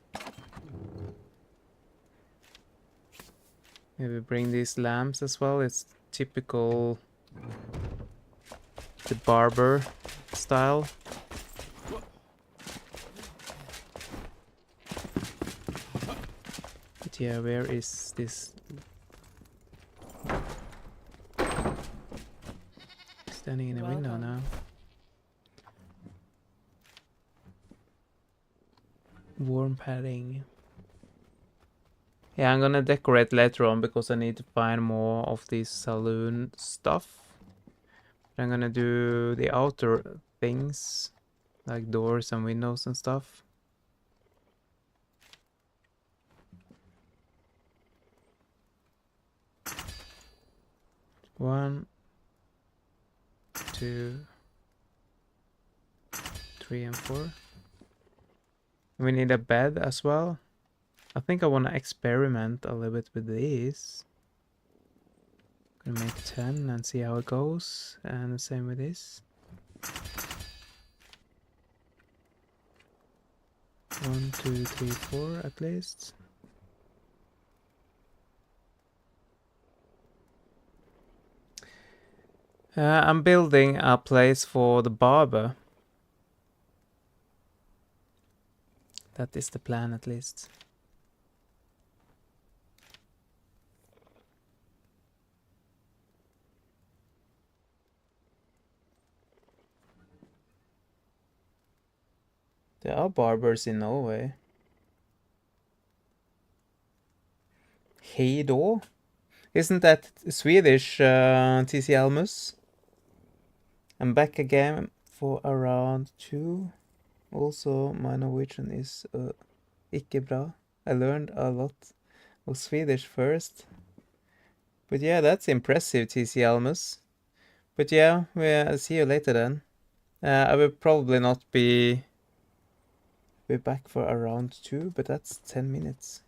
Maybe bring these lamps as well. It's typical the barber style. But yeah, where is this? Standing in the window now. Warm padding. Yeah, I'm gonna decorate later on because I need to find more of this saloon stuff. I'm gonna do the outer things, like doors and windows and stuff. One, 2, 3, and 4. We need a bed as well. I think I want to experiment a little bit with these. Gonna make 10 and see how it goes, and the same with this. 1, 2, 3, 4 at least. I'm building a place for the barber. That is the plan, at least. There are barbers in Norway. Hej då? Isn't that Swedish, TC Almus? I'm back again for around 2. Also, my Norwegian is ikke bra. I learned a lot of Swedish first. But yeah, that's impressive, TC Almus. But yeah, I'll see you later then. I will probably not be back for around 2, but that's 10 minutes.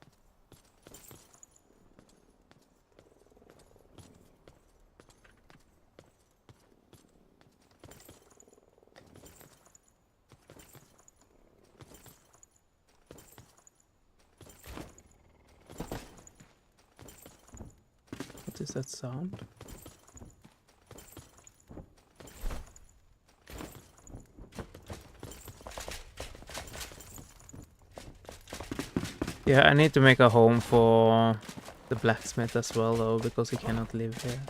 What is that sound? Yeah, I need to make a home for the blacksmith as well, though, because he cannot live here.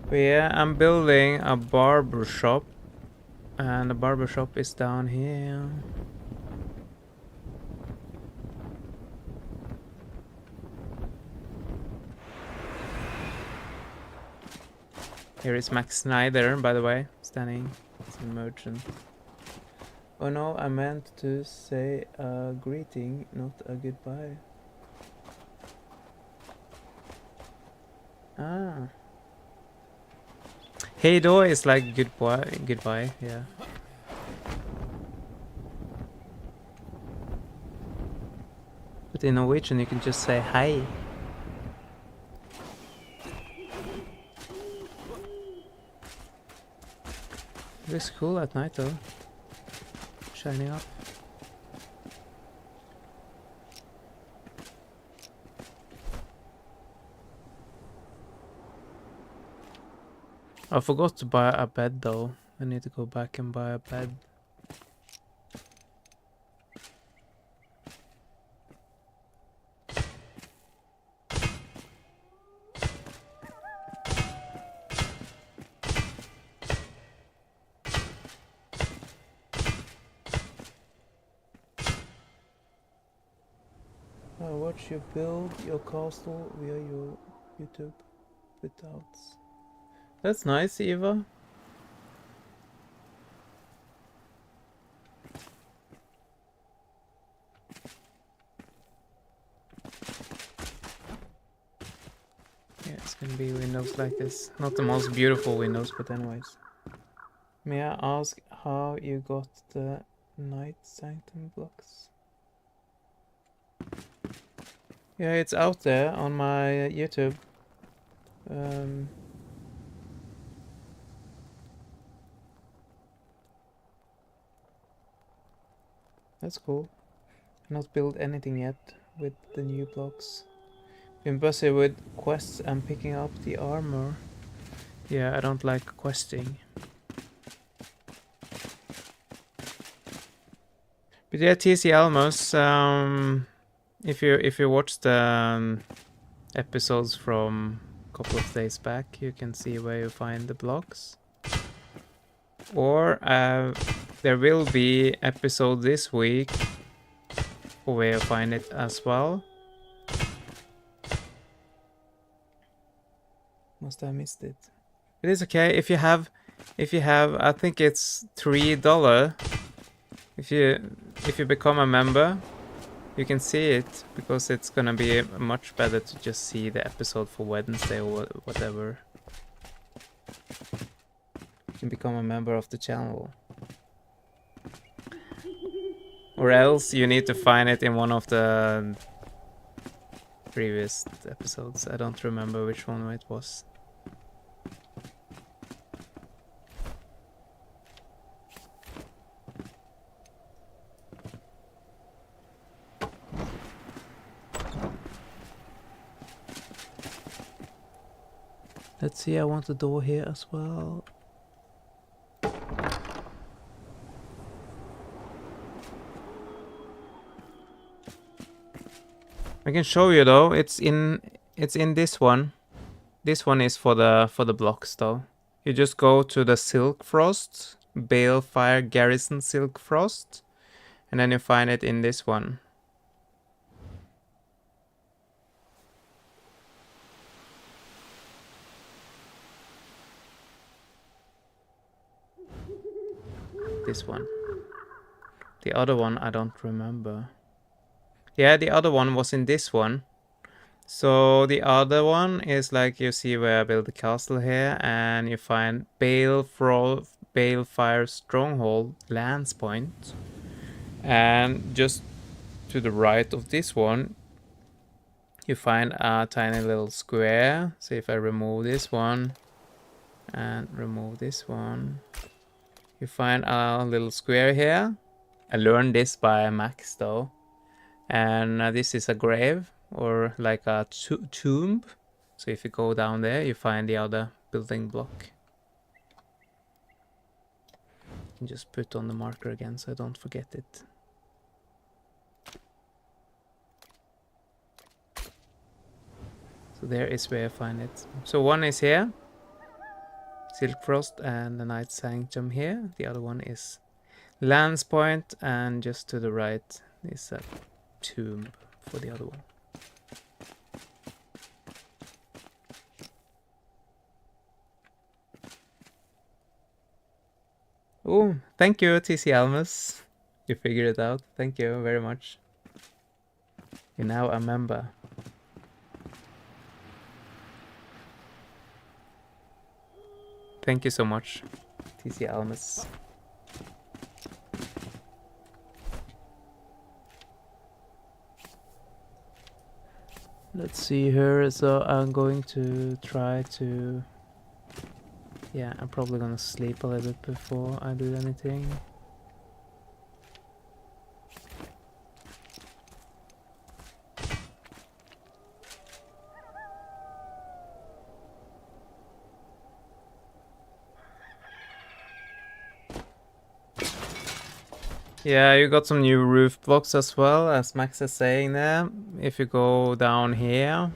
But yeah, I'm building a barber shop, and the barber shop is down here. Here is Max Snyder, by the way, standing as a merchant. Oh no, I meant to say a greeting, not a goodbye. Ah. Hey do is like goodbye, yeah. But in Norwegian you can just say hi. It looks cool at night though. Shining up. I forgot to buy a bed though. I need to go back and buy a bed. Watch you build your castle via your YouTube without. That's nice, Eva. Yeah, it's gonna be windows like this. Not the most beautiful windows, but anyways. May I ask how you got the Night Sanctum blocks? Yeah, it's out there on my YouTube. That's cool. Not built anything yet with the new blocks. Been busy with quests and picking up the armor. Yeah, I don't like questing. But yeah, TC Almos, if you watch the episodes from a couple of days back, you can see where you find the blocks. Or there will be episode this week where you find it as well. Must have missed it. It is okay if you have I think it's $3. If you become a member, you can see it, because it's gonna be much better to just see the episode for Wednesday or whatever. You can become a member of the channel. Or else you need to find it in one of the previous episodes. I don't remember which one it was. Let's see, I want the door here as well. I can show you though. It's in this one. This one is for the blocks though. You just go to the Silk Frost, Balefire Garrison Silk Frost, and then you find it in this one. This one. The other one I don't remember. Yeah, the other one was in this one. So the other one is like, you see where I built the castle here, and you find Balefire Stronghold, Lance Point. And just to the right of this one, you find a tiny little square. So if I remove this one and remove this one, you find a little square here. I learned this by Max though. And this is a grave, or like a tomb. So if you go down there, you find the other building block. And just put on the marker again so I don't forget it. So there is where I find it. So one is here, Silk Frost and the Night Sanctum here. The other one is Lance Point, and just to the right is a tomb for the other one. Oh, thank you, TC Almus. You figured it out. Thank you very much. You're now a member. Thank you so much, TC Almus. Let's see here. So I'm going to try to... Yeah, I'm probably gonna sleep a little bit before I do anything. Yeah, you got some new roof blocks as well, as Max is saying there. If you go down here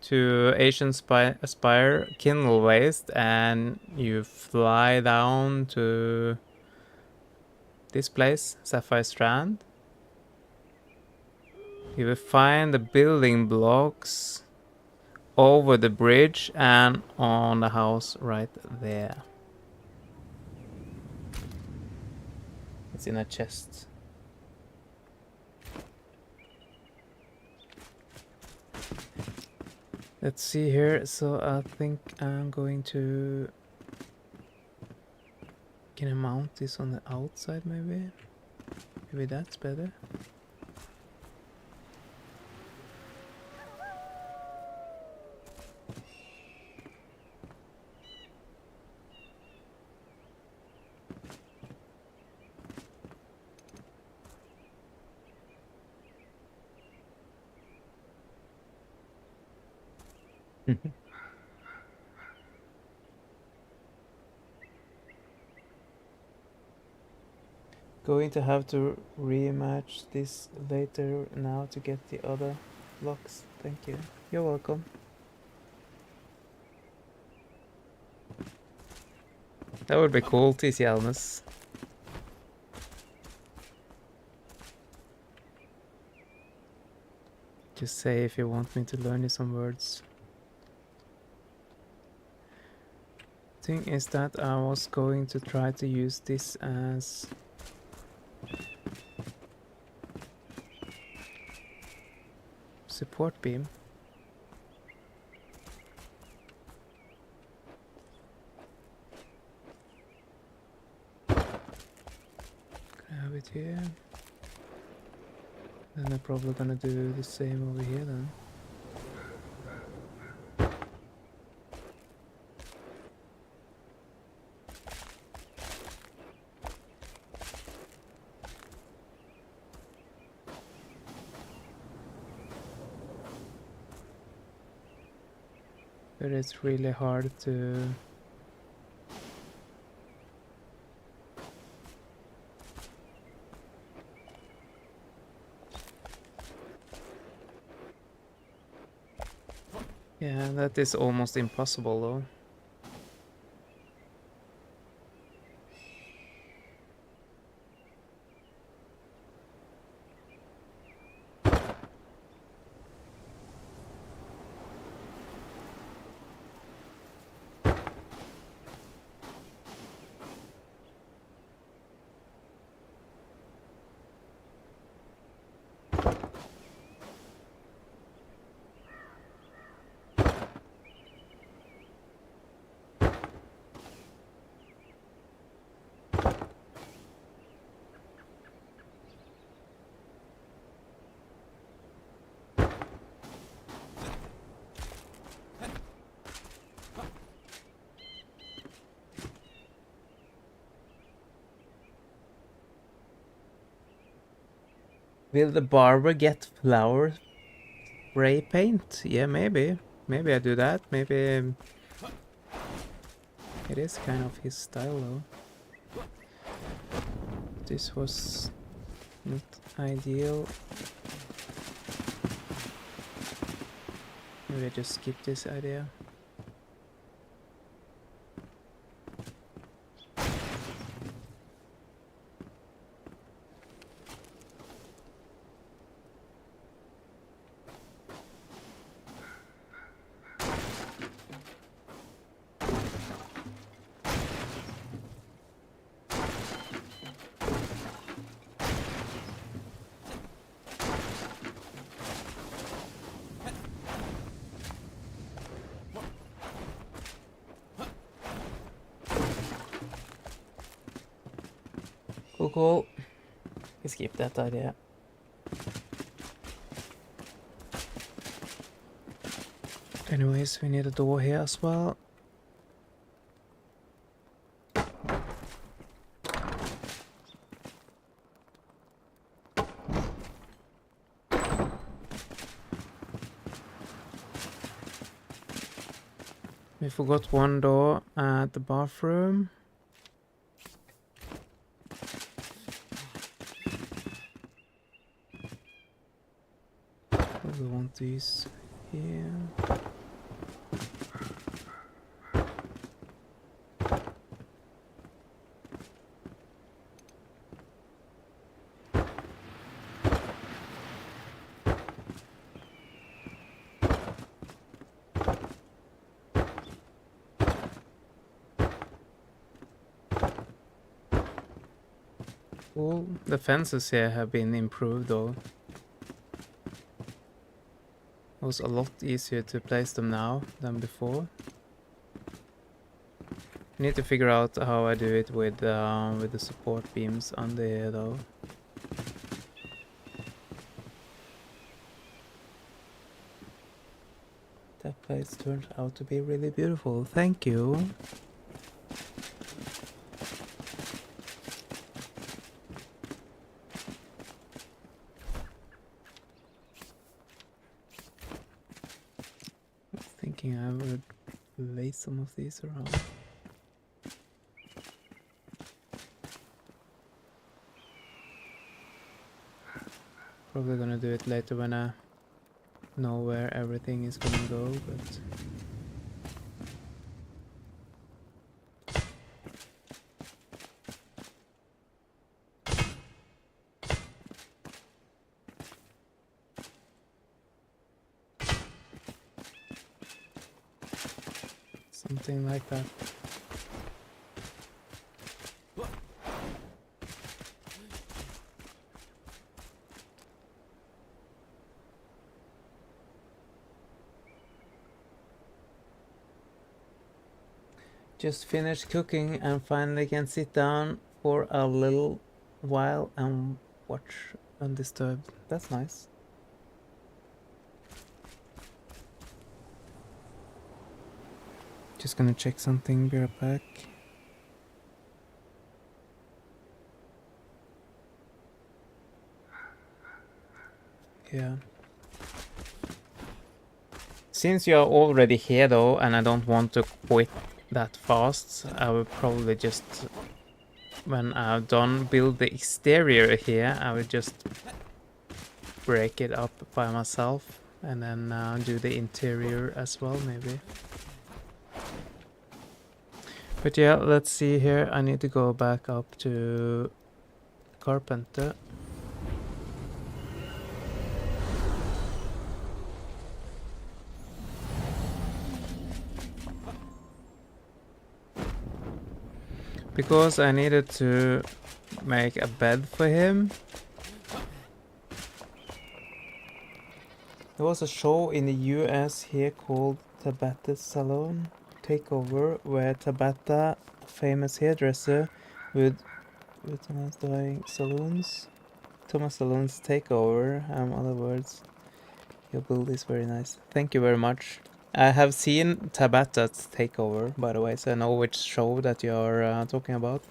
to Asian Spire Kindle Waste and you fly down to this place, Sapphire Strand, you will find the building blocks over the bridge and on the house right there. It's in a chest. Let's see here. So I think I'm going to... Can I mount this on the outside maybe? Maybe that's better. Going to have to rematch this later now to get the other blocks. Thank you. You're welcome. That would be cool, TC Almus. Just say if you want me to learn you some words. Thing is that I was going to try to use this as support beam. Can I have it here? Then I'm probably gonna do the same over here then. But it's really hard to yeah, that is almost impossible though. Will the barber get flower spray paint? Yeah, maybe. Maybe I do that. Maybe it is kind of his style though. This was not ideal. Maybe I just skip this idea. Cool, cool. We skip that idea. Anyways, we need a door here as well. We forgot one door at the bathroom. We want these here. All the fences here have been improved though. It was a lot easier to place them now than before. Need to figure out how I do it with the support beams under here though. That place turned out to be really beautiful. Thank you. I was thinking I would lay some of these around. Probably gonna do it later when I know where everything is gonna go, but something like that. Just finished cooking and finally can sit down for a little while and watch undisturbed. That's nice. Just gonna check something, be right back. Yeah. Since you are already here though, and I don't want to quit that fast, I will probably just, when I've done build the exterior here, I will just break it up by myself and then do the interior as well, maybe. But yeah, let's see here. I need to go back up to carpenter. Because I needed to make a bed for him. There was a show in the US here called Tabata Salon Takeover, where Tabata, a famous hairdresser, would Thomas doing salons. Thomas Salon's takeover, other words. Your build is very nice. Thank you very much. I have seen Tabata's takeover, by the way, so I know which show that you're talking about.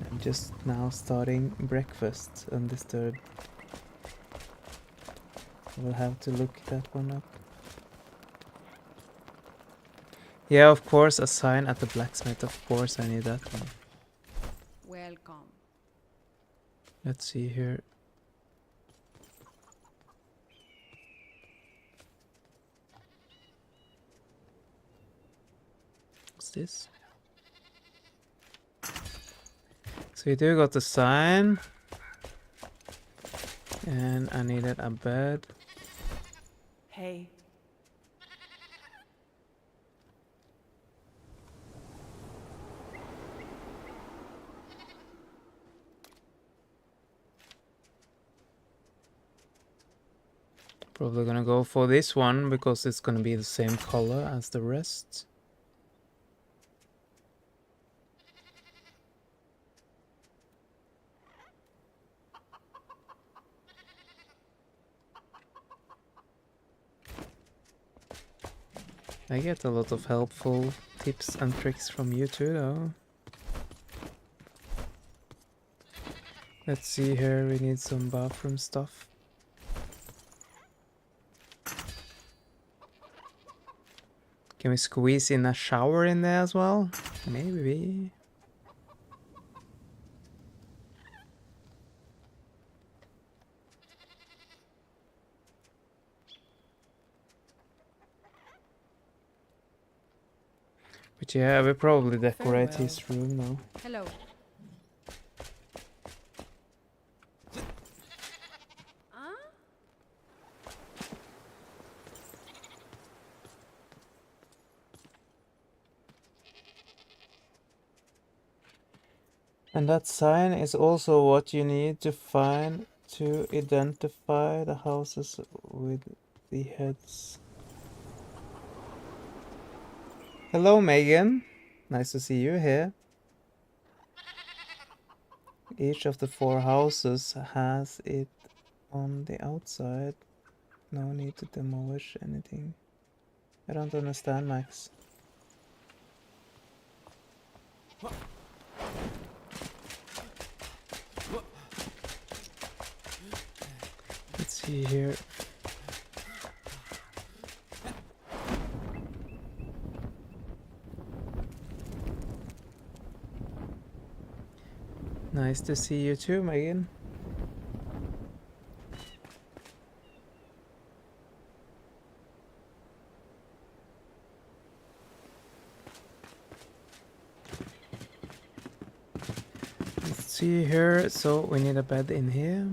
I'm just now starting breakfast undisturbed. We'll have to look that one up. Yeah, of course, a sign at the blacksmith. Of course, I need that one. Welcome. Let's see here. What's this? So we do got the sign. And I needed a bed. Hey. Probably gonna go for this one because it's gonna be the same color as the rest. I get a lot of helpful tips and tricks from you too, though. Let's see here, we need some bathroom stuff. Can we squeeze in a shower in there as well? Maybe. But yeah, we'll probably decorate his room now. Hello. And that sign is also what you need to find to identify the houses with the heads. Hello, Megan. Nice to see you here. Each of the 4 houses has it on the outside. No need to demolish anything. I don't understand, Max. Let's see here. Nice to see you too, Megan. Let's see here. So we need a bed in here.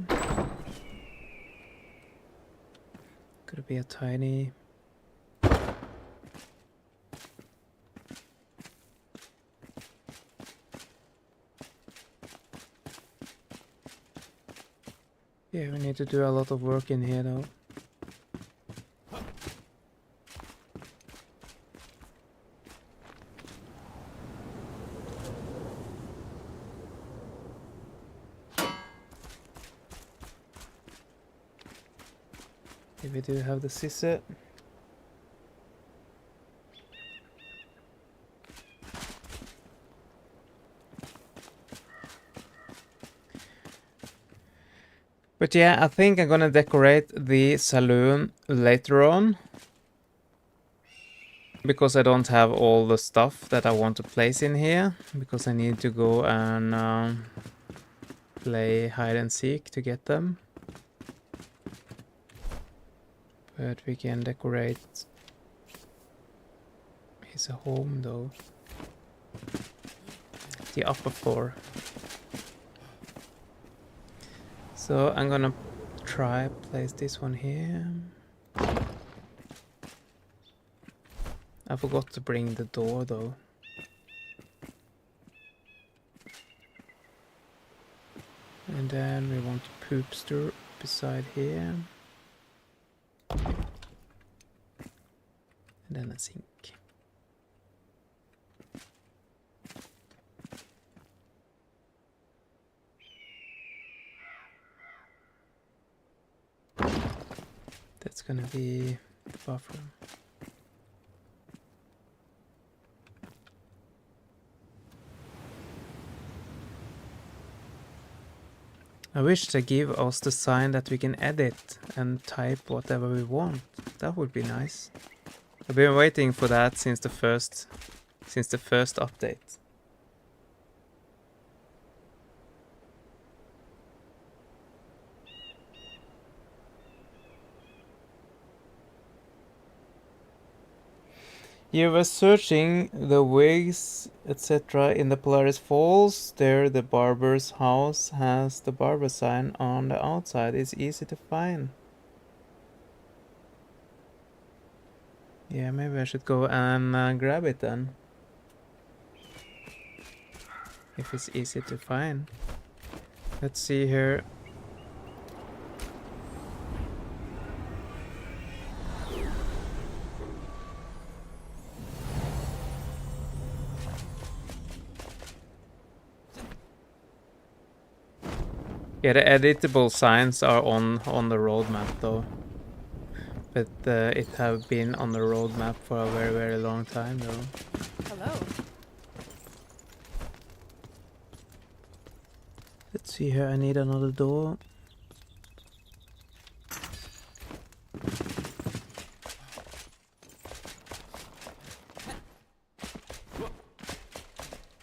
Could be a tiny. Yeah, we need to do a lot of work in here though. If we do have the scissor. But yeah, I think I'm gonna decorate the saloon later on. Because I don't have all the stuff that I want to place in here. Because I need to go and play hide and seek to get them. But we can decorate his home though. The upper floor. So I'm gonna try place this one here. I forgot to bring the door though. And then we want a poopster beside here. And then a sink. That's gonna be the bathroom. I wish they give us the sign that we can edit and type whatever we want. That would be nice. I've been waiting for that since the first update. You were searching the wigs, etc. in the Polaris Falls. There, the barber's house has the barber sign on the outside. It's easy to find. Yeah, maybe I should go and grab it then. If it's easy to find. Let's see here. Yeah, the editable signs are on the roadmap though. But it have been on the roadmap for a very, very long time though. Hello. Let's see here, I need another door.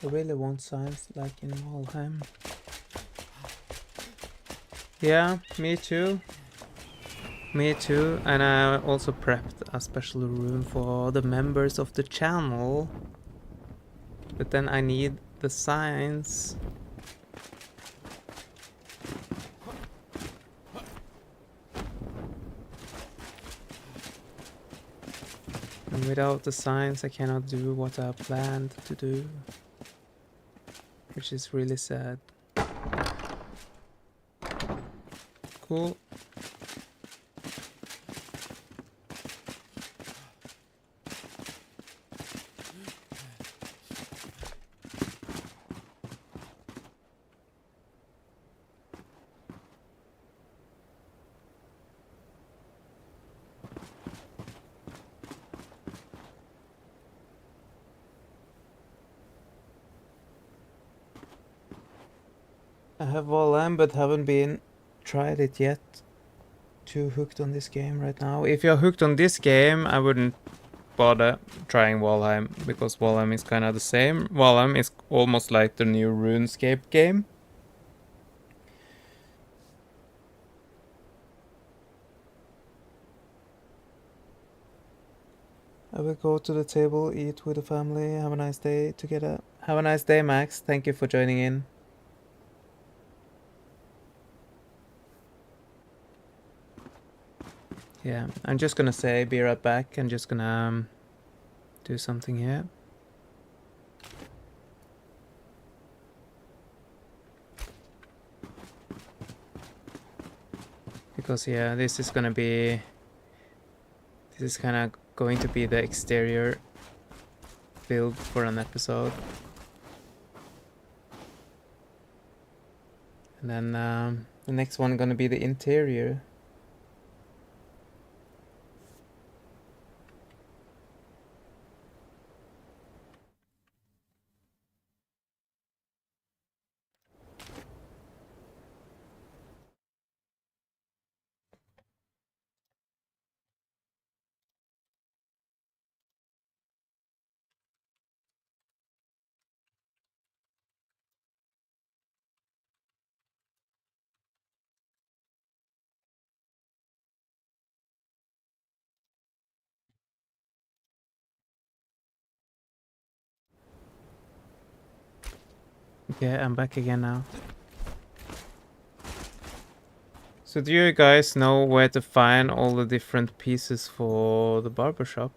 I really want signs like in Valheim. Yeah, me too. Me too, and I also prepped a special room for the members of the channel. But then I need the signs. And without the signs I cannot do what I planned to do. Which is really sad. Cool. I have Valheim but haven't been tried it yet. Too hooked on this game right now. If you're hooked on this game, I wouldn't bother trying Valheim because Valheim is kind of the same. Valheim is almost like the new RuneScape game. I will go to the table, eat with the family, have a nice day together. Have a nice day, Max. Thank you for joining in. Yeah, I'm just gonna say be right back. I'm just gonna do something here. Because yeah, this is kind of going to be the exterior build for an episode. And then the next one gonna be the interior. Okay, I'm back again now. So do you guys know where to find all the different pieces for the barbershop?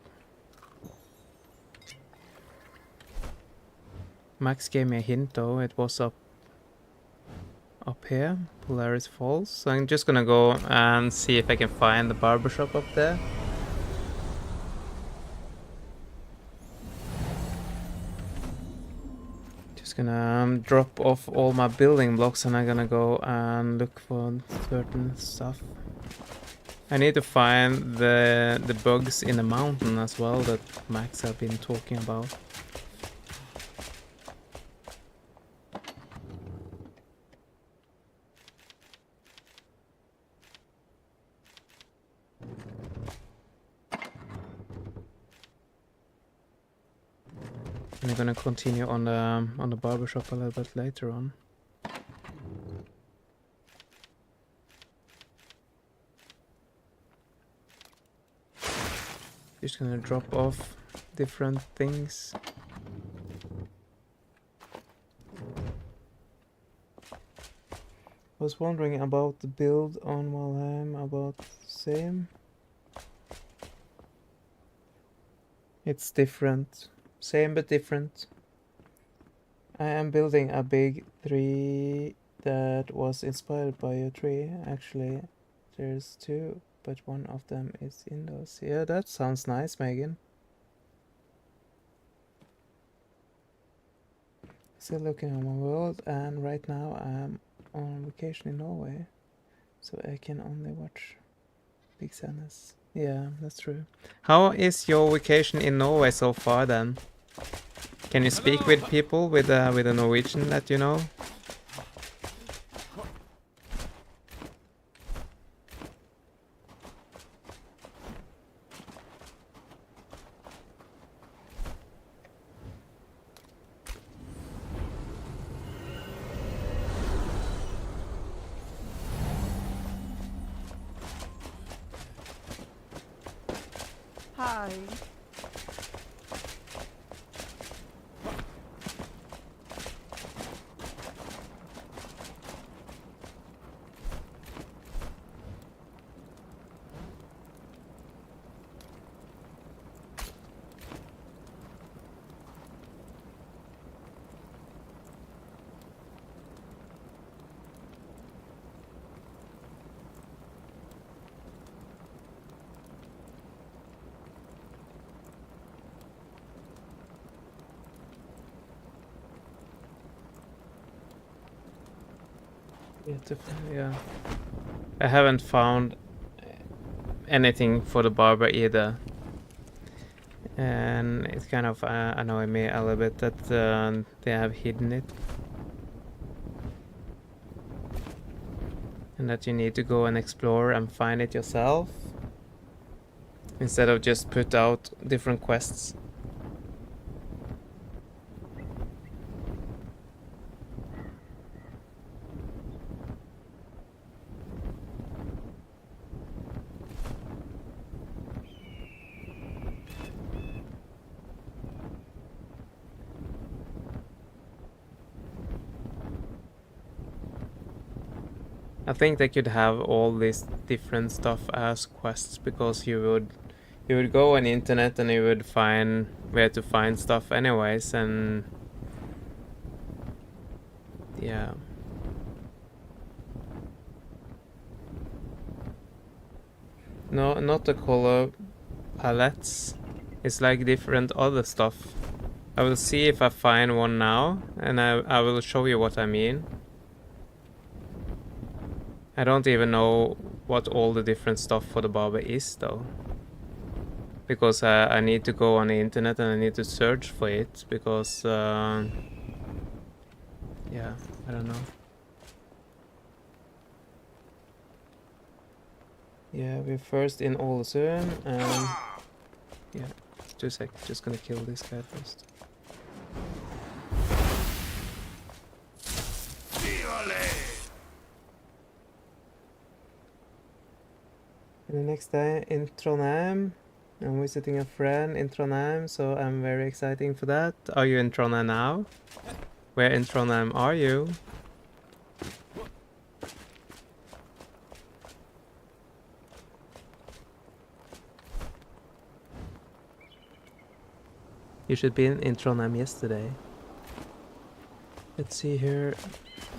Max gave me a hint though, it was up here, Polaris Falls. So I'm just gonna go and see if I can find the barbershop up there. Just gonna drop off all my building blocks and I'm gonna go and look for certain stuff. I need to find the bugs in the mountain as well that Max have been talking about. And I'm gonna continue on the barbershop a little bit later on. Just gonna drop off different things. I was wondering about the build on Valheim, about the same. It's different. Same but different. I am building a big tree that was inspired by a tree. Actually, there's two, but one of them is indoors. Yeah, that sounds nice, Megan. Still looking at my world, and right now I'm on vacation in Norway, so I can only watch Big Sadness. Yeah, that's true. How is your vacation in Norway so far then? Can you speak with people with a Norwegian that you know? Hi. Yeah. I haven't found anything for the barber either. And it's kind of annoying me a little bit that they have hidden it. And that you need to go and explore and find it yourself. Instead of just put out different quests. I think they could have all this different stuff as quests, because you would go on the internet and you would find where to find stuff anyways, and yeah. No, not the color palettes. It's like different other stuff. I will see if I find one now, and I will show you what I mean. I don't even know what all the different stuff for the barber is though. Because I need to go on the internet and I need to search for it, because yeah, I don't know. Yeah, we're first in Ålesund, and yeah, 2 seconds, just gonna kill this guy first. And the next day in Trondheim, I'm visiting a friend in Trondheim, so I'm very excited for that. Are you in Trondheim now? Where in Trondheim are you? You should be in Trondheim yesterday. Let's see here.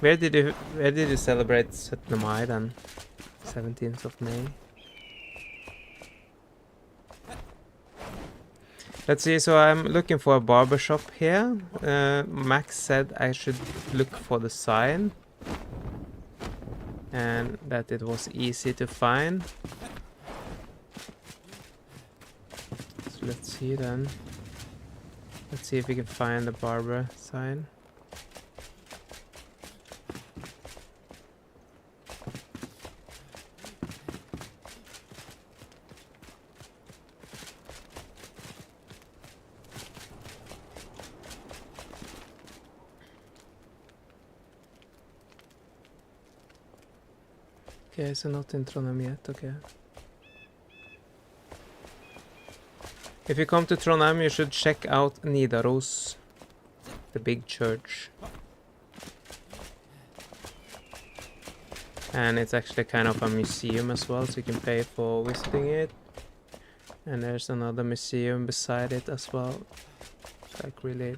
Where did you celebrate 17. Mai then? 17th of May. Let's see, so I'm looking for a barber shop here. Max said I should look for the sign, and that it was easy to find. So let's see then. Let's see if we can find the barber sign. Okay, so not in Trondheim yet, okay. If you come to Trondheim, you should check out Nidaros, the big church. And it's actually kind of a museum as well, so you can pay for visiting it. And there's another museum beside it as well. It's like really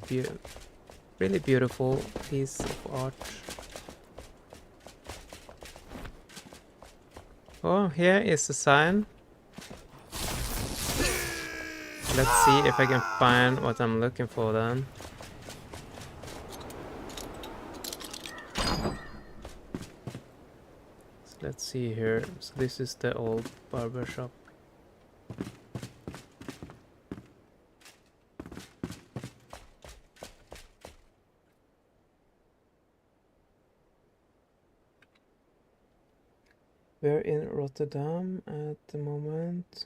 beautiful piece of art. Oh, here is the sign. Let's see if I can find what I'm looking for then. So let's see here. So this is the old barber shop. We're in Rotterdam at the moment,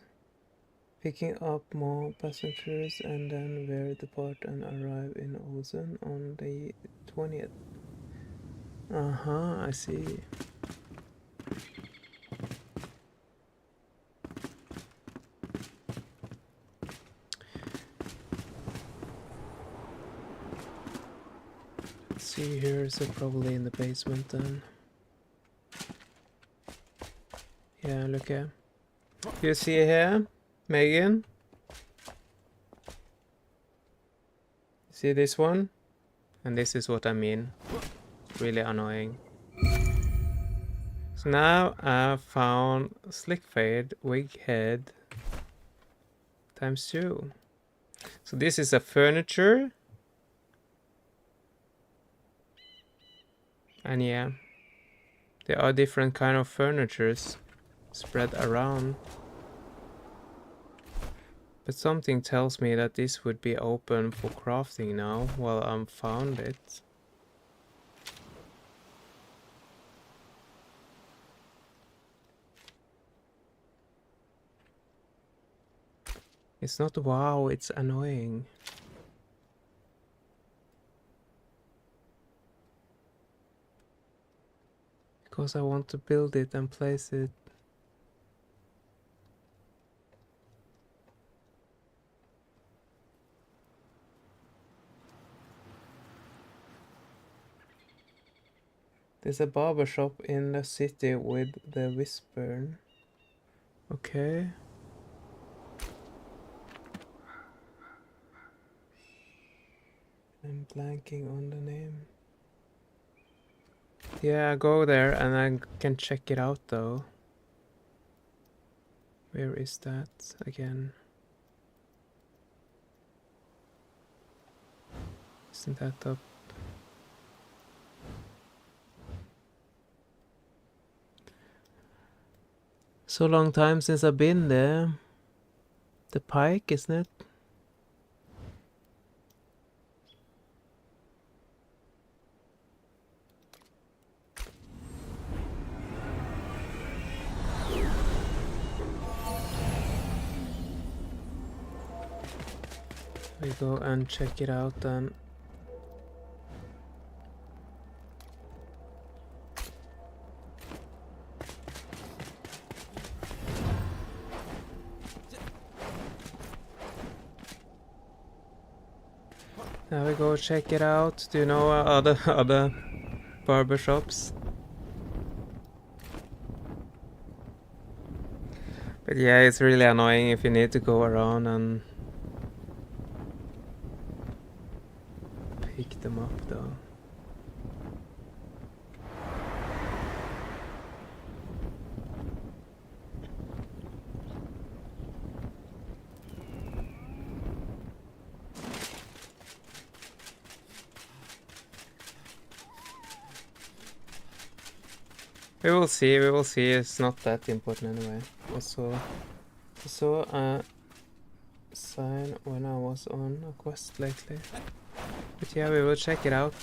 picking up more passengers, and then we'll depart and arrive in Ålesund on the 20th. I see. Let's see here, so probably in the basement then. Yeah, look here. You see here, Megan? See this one? And this is what I mean. Really annoying. So now I found slick fade wig head ×2. So this is a furniture. And yeah, there are different kind of furnitures spread around. But something tells me that this would be open for crafting now while I'm found it. It's not wow, it's annoying. Because I want to build it and place it. There's a barber shop in the city with the whisper. Okay. I'm blanking on the name. Yeah, go there and I can check it out though. Where is that again? Isn't that up? So long time since I've been there. The Pike, isn't it? We go and check it out then. Now we go check it out. Do you know other barber shops? But yeah, it's really annoying if you need to go around and pick them up though. We will see, it's not that important anyway. I saw a sign when I was on a quest lately. But yeah, we will check it out.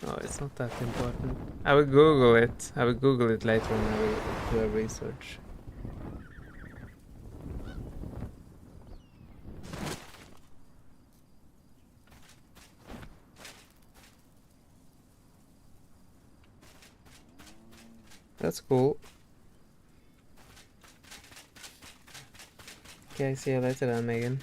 Oh, it's not that important. I will Google it. I will Google it later and I will do a research. That's cool. Okay, see you later then, Megan.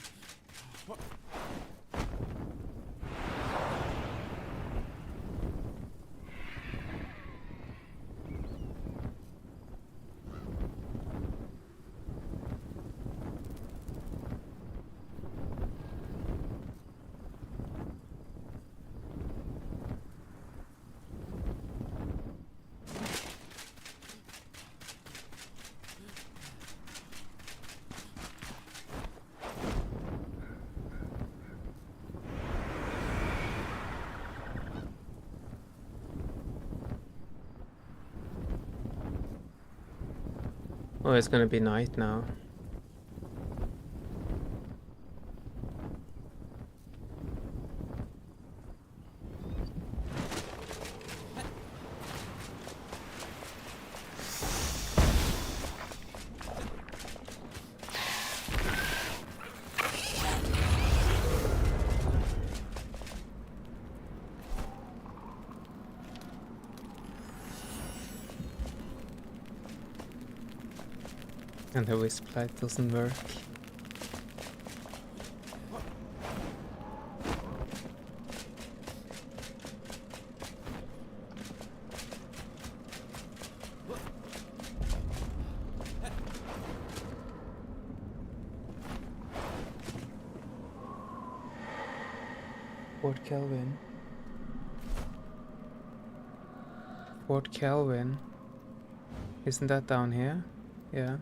Oh, it's gonna be night now. And the wisp light doesn't work. Fort Kelvin. Fort Kelvin. Isn't that down here? Yeah.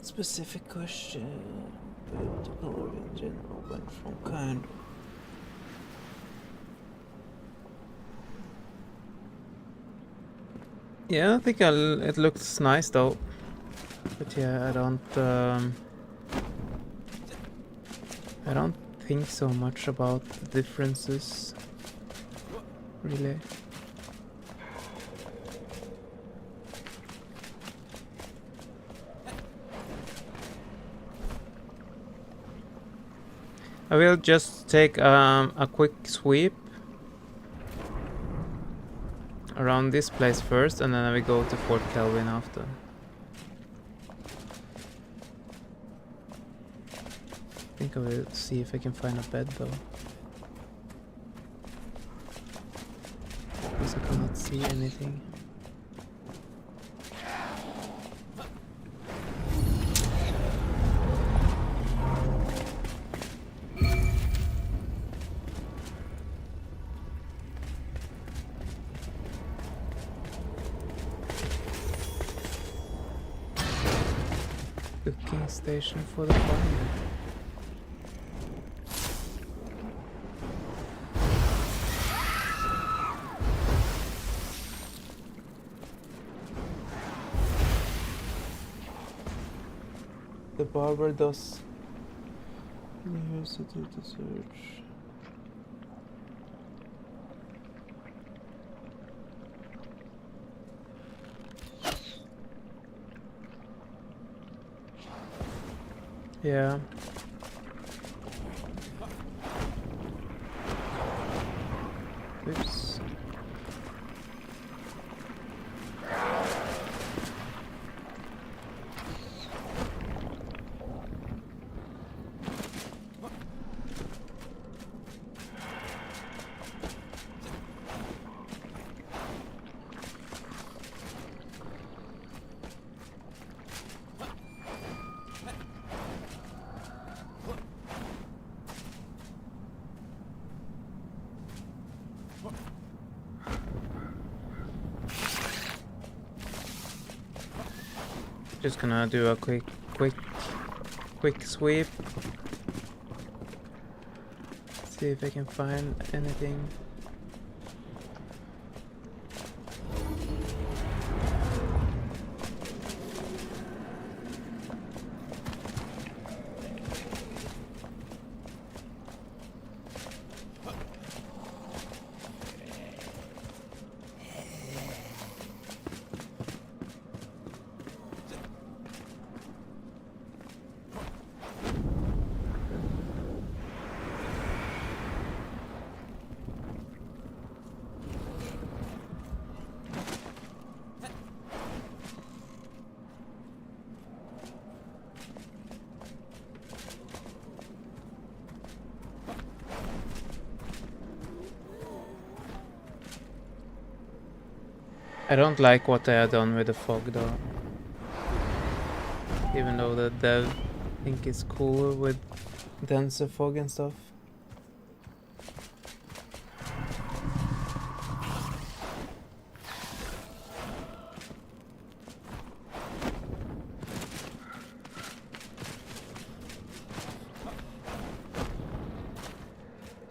Specific question. Political engine went from kind. Yeah, I think it looks nice though. But yeah, I don't think so much about the differences, really. I will just take a quick sweep around this place first, and then we go to Fort Kelvin after. I think I will see if I can find a bed though. Because I cannot see anything. Cooking station for the farmer. The barber does university to search. Yeah. Oops. Just gonna do a quick sweep. See if I can find anything. I don't like what they have done with the fog though. Even though the dev think it's cooler with denser fog and stuff.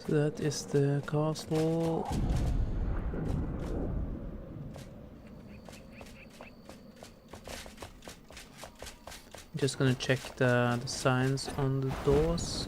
So that is the castle. Just gonna check the signs on the doors.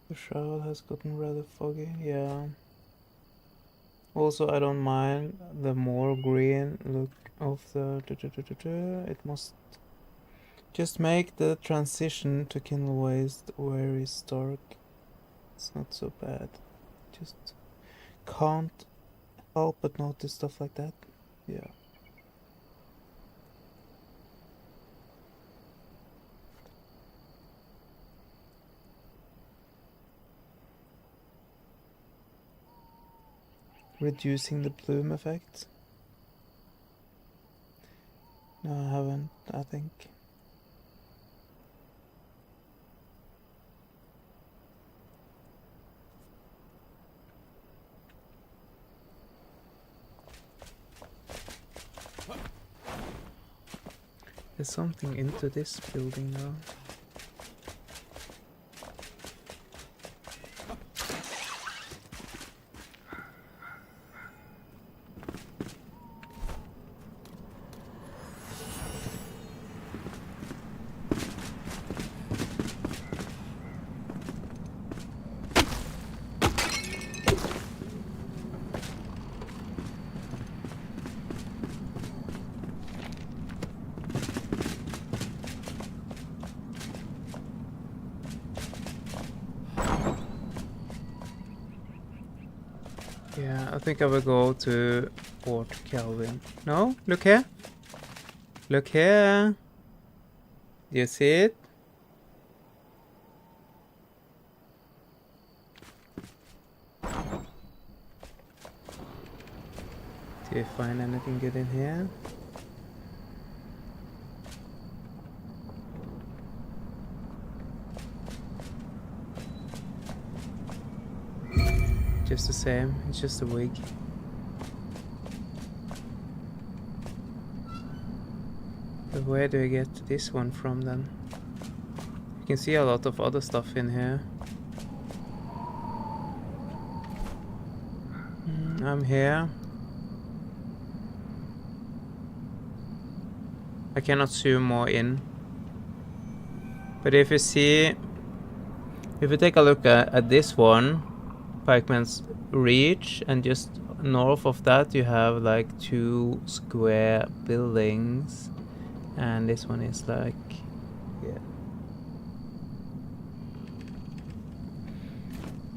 The shroud has gotten rather foggy, yeah. Also, I don't mind the more green look of the... It must just make the transition to Kindle Waste very stark. It's not so bad. Just can't help but notice stuff like that. Yeah. Reducing the bloom effect. No, I haven't, I think. There's something into this building now. Yeah, I think I will go to Fort Kelvin. No? Look here. Look here. Do you see it? Do you find anything good in here? Just the same, it's just a wig. But where do I get this one from then? You can see a lot of other stuff in here. I'm here. I cannot zoom more in. But if you see, if you take a look at this one, Pikeman's Reach, and just north of that you have like 2 square buildings, and this one is like, yeah.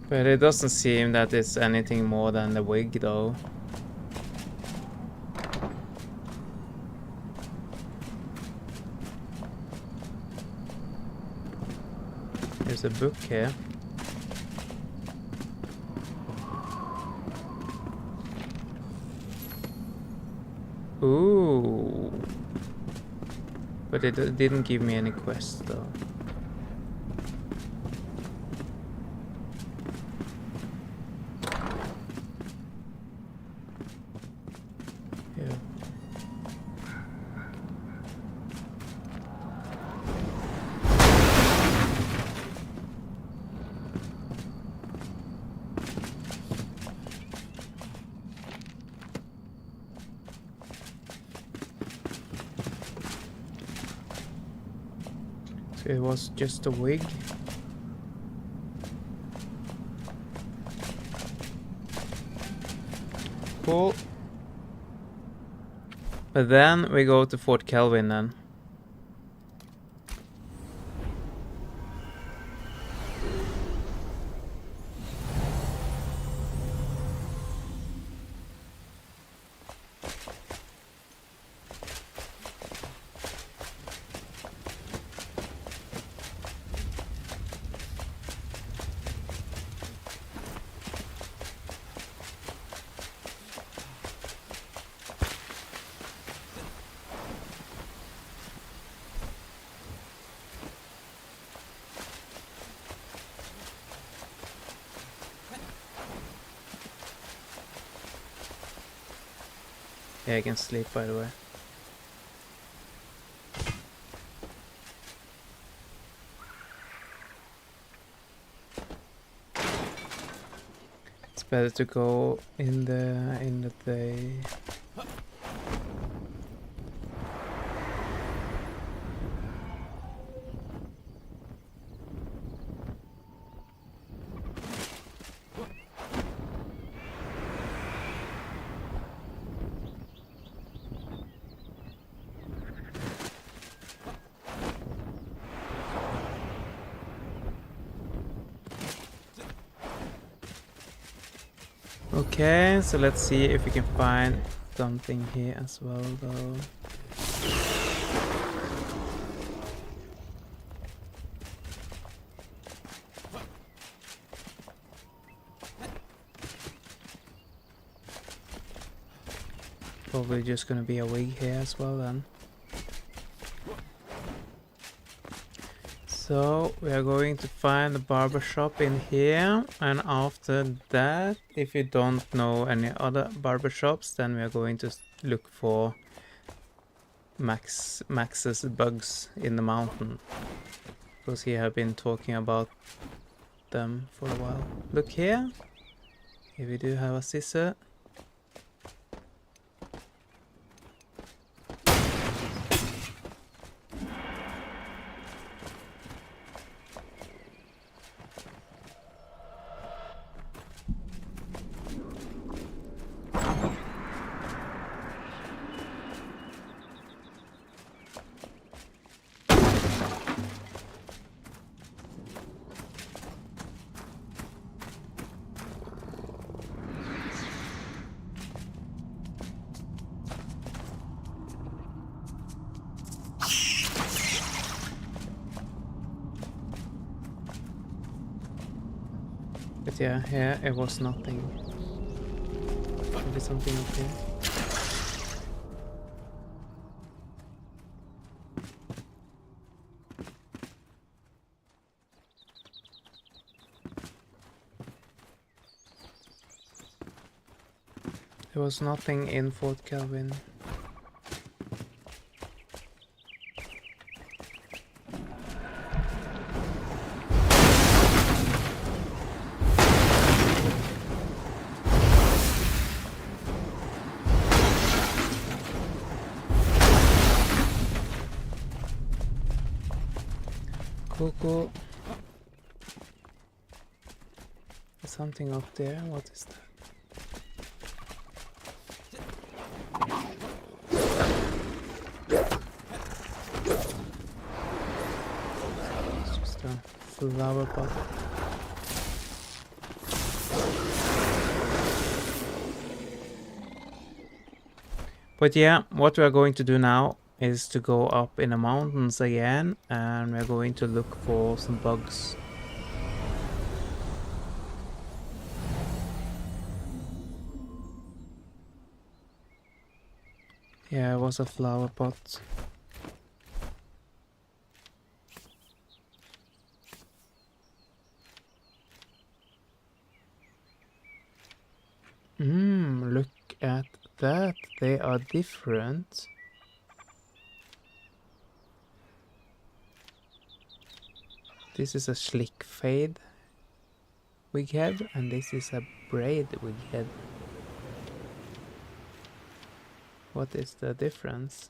But it doesn't seem that it's anything more than the wig though. There's a book here. Ooh. But it didn't give me any quests though. Yeah. It was just a wig. Cool. But then we go to Fort Kelvin then. Yeah, I can sleep by the way. It's better to go in the day. Okay, so let's see if we can find something here as well though. Probably just gonna be a wig here as well then. So we are going to find the barber shop in here, and after that, if you don't know any other barber shops, then we are going to look for Max's bugs in the mountain, because he have been talking about them for a while. Look here. Here we do have a scissor. But yeah, here it was nothing. Maybe something up here. There was nothing in Fort Calvin. Cool. There's something up there. What is that? It's just a flower pot. But yeah, what we are going to do now is to go up in the mountains again, and we're going to look for some bugs. Yeah, it was a flower pot. Look at that. They are different. This is a slick fade wig head, and this is a braid wig head. What is the difference?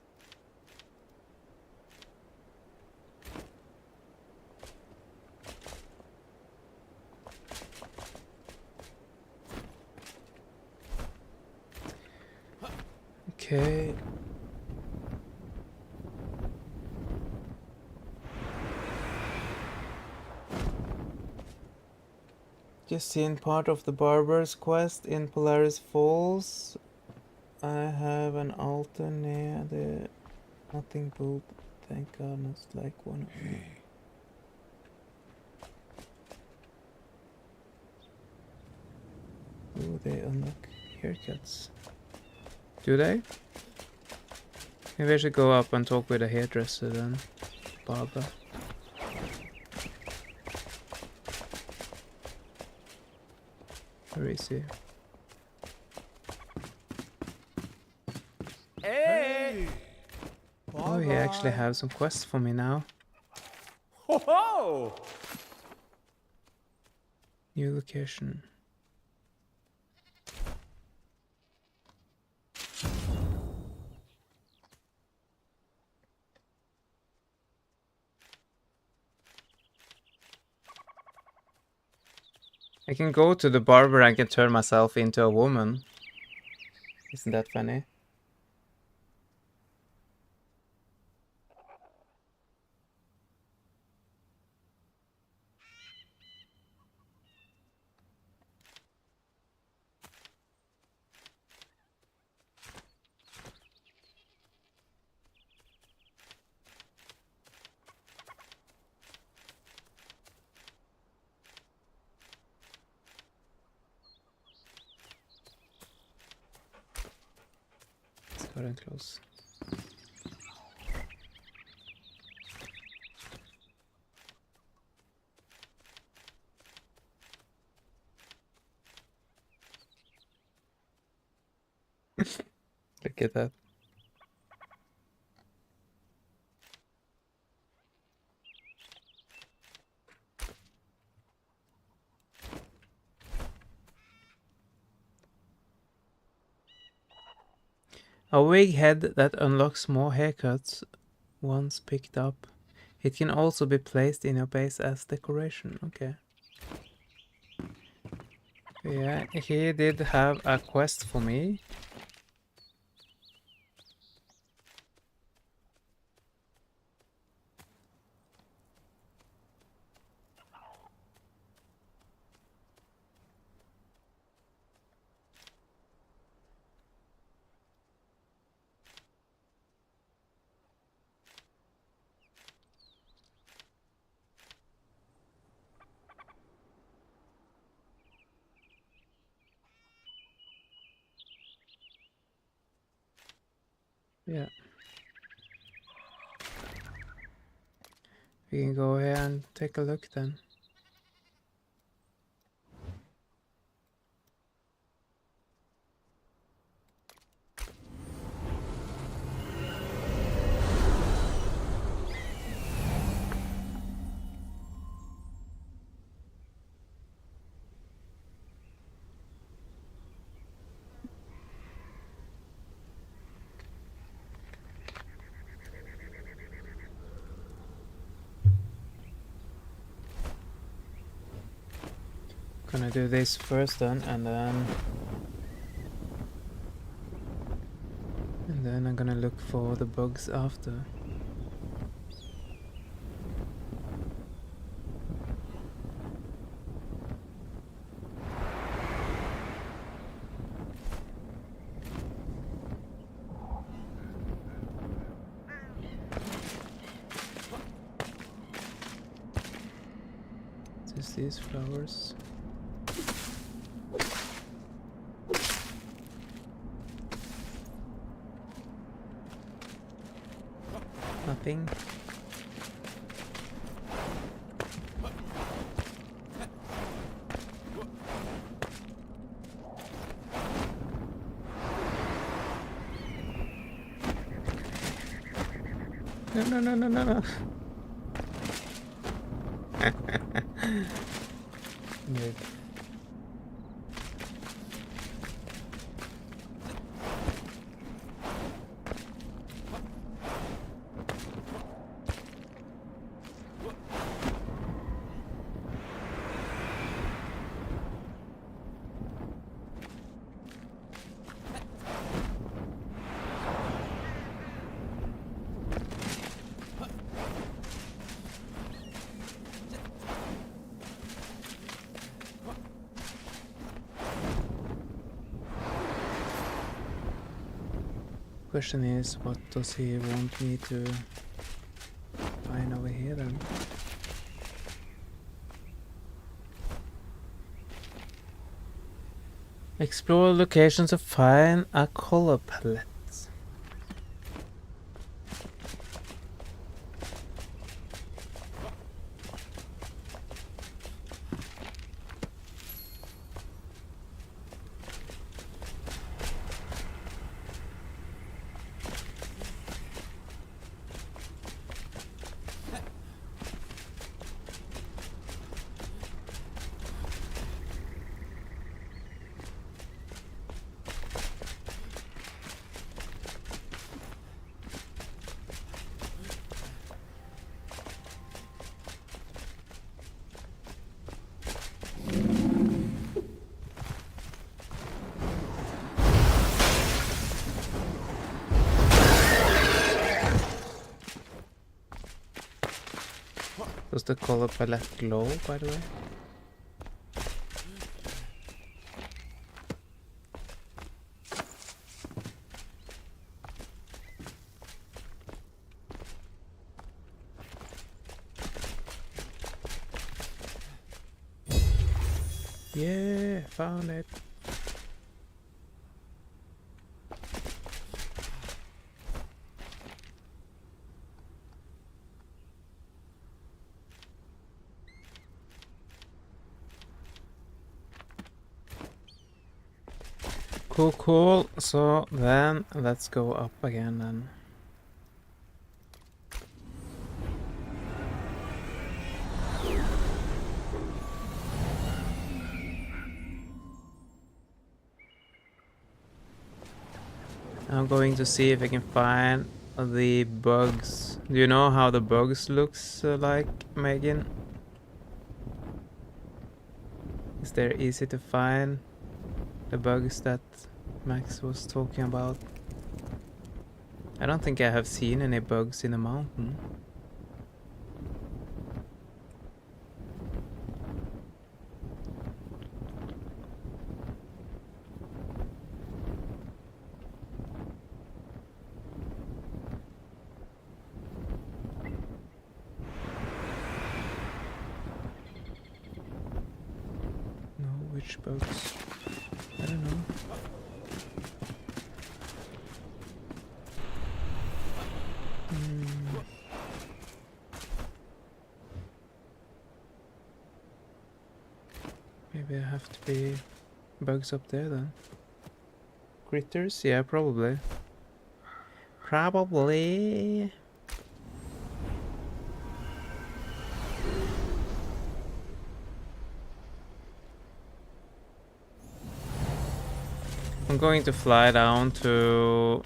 Okay. Just seen part of the barber's quest in Polaris Falls. I have an altar near the nothing built. Thank God, not like one of me. Ooh, they unlock haircuts. Do they? Maybe I should go up and talk with a hairdresser then. Barber. Where is he? Hey! Oh, he actually has some quests for me now. Ho ho! New location. I can go to the barber and can turn myself into a woman. Isn't that funny? It's gotten close. Look at that. A wig head that unlocks more haircuts once picked up. It can also be placed in your base as decoration. Okay. Yeah, he did have a quest for me. Yeah. We can go here and take a look then. Gonna do this first then, and then I'm gonna look for the bugs after. Just these flowers. Nothing. No. Good. Question is, what does he want me to find over here then? Explore locations to find a color palette. Does the color palette glow, by the way? Yeah, found it. Cool. So then let's go up again then. I'm going to see if I can find the bugs. Do you know how the bugs looks like, Megan? Is there easy to find the bugs that Max was talking about? I don't think I have seen any bugs in the mountain. No, which bugs? I don't know. Maybe I have to be bugs up there then. Critters? Yeah, probably. Probably. I'm going to fly down to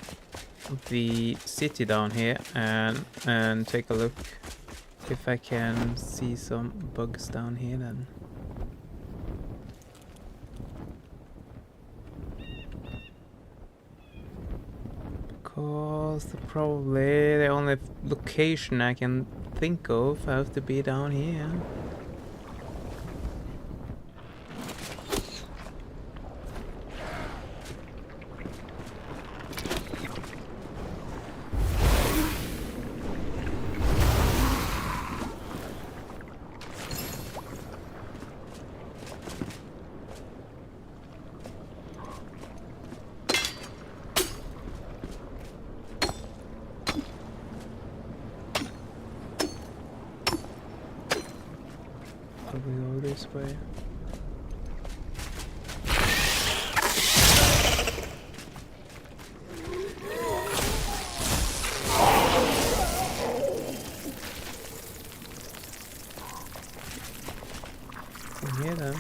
the city down here and take a look if I can see some bugs down here then. Because probably the only location I can think of have to be down here. Probably go this way. From here then.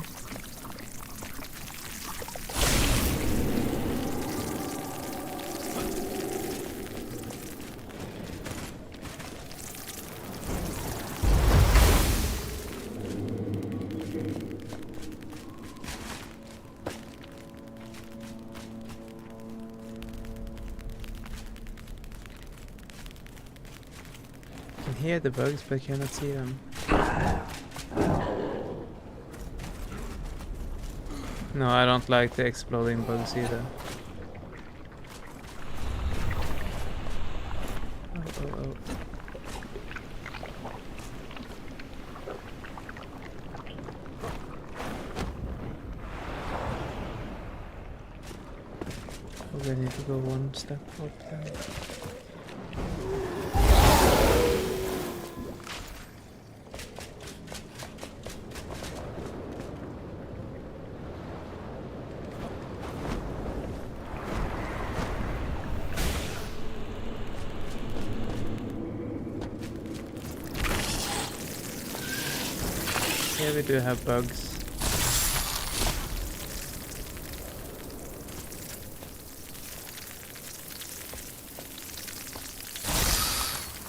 I can hear the bugs, but I cannot see them. No, I don't like the exploding bugs either. Oh. Probably need to go one step up there. Here we do have bugs.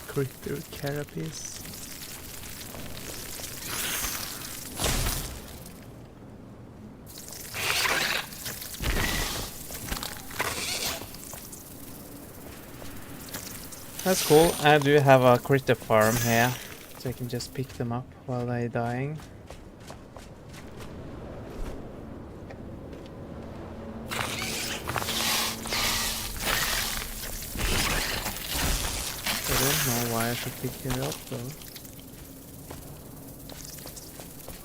Critter carapace. That's cool. I do have a critter farm here, so I can just pick them up while they're dying. I don't know why I should pick it up though.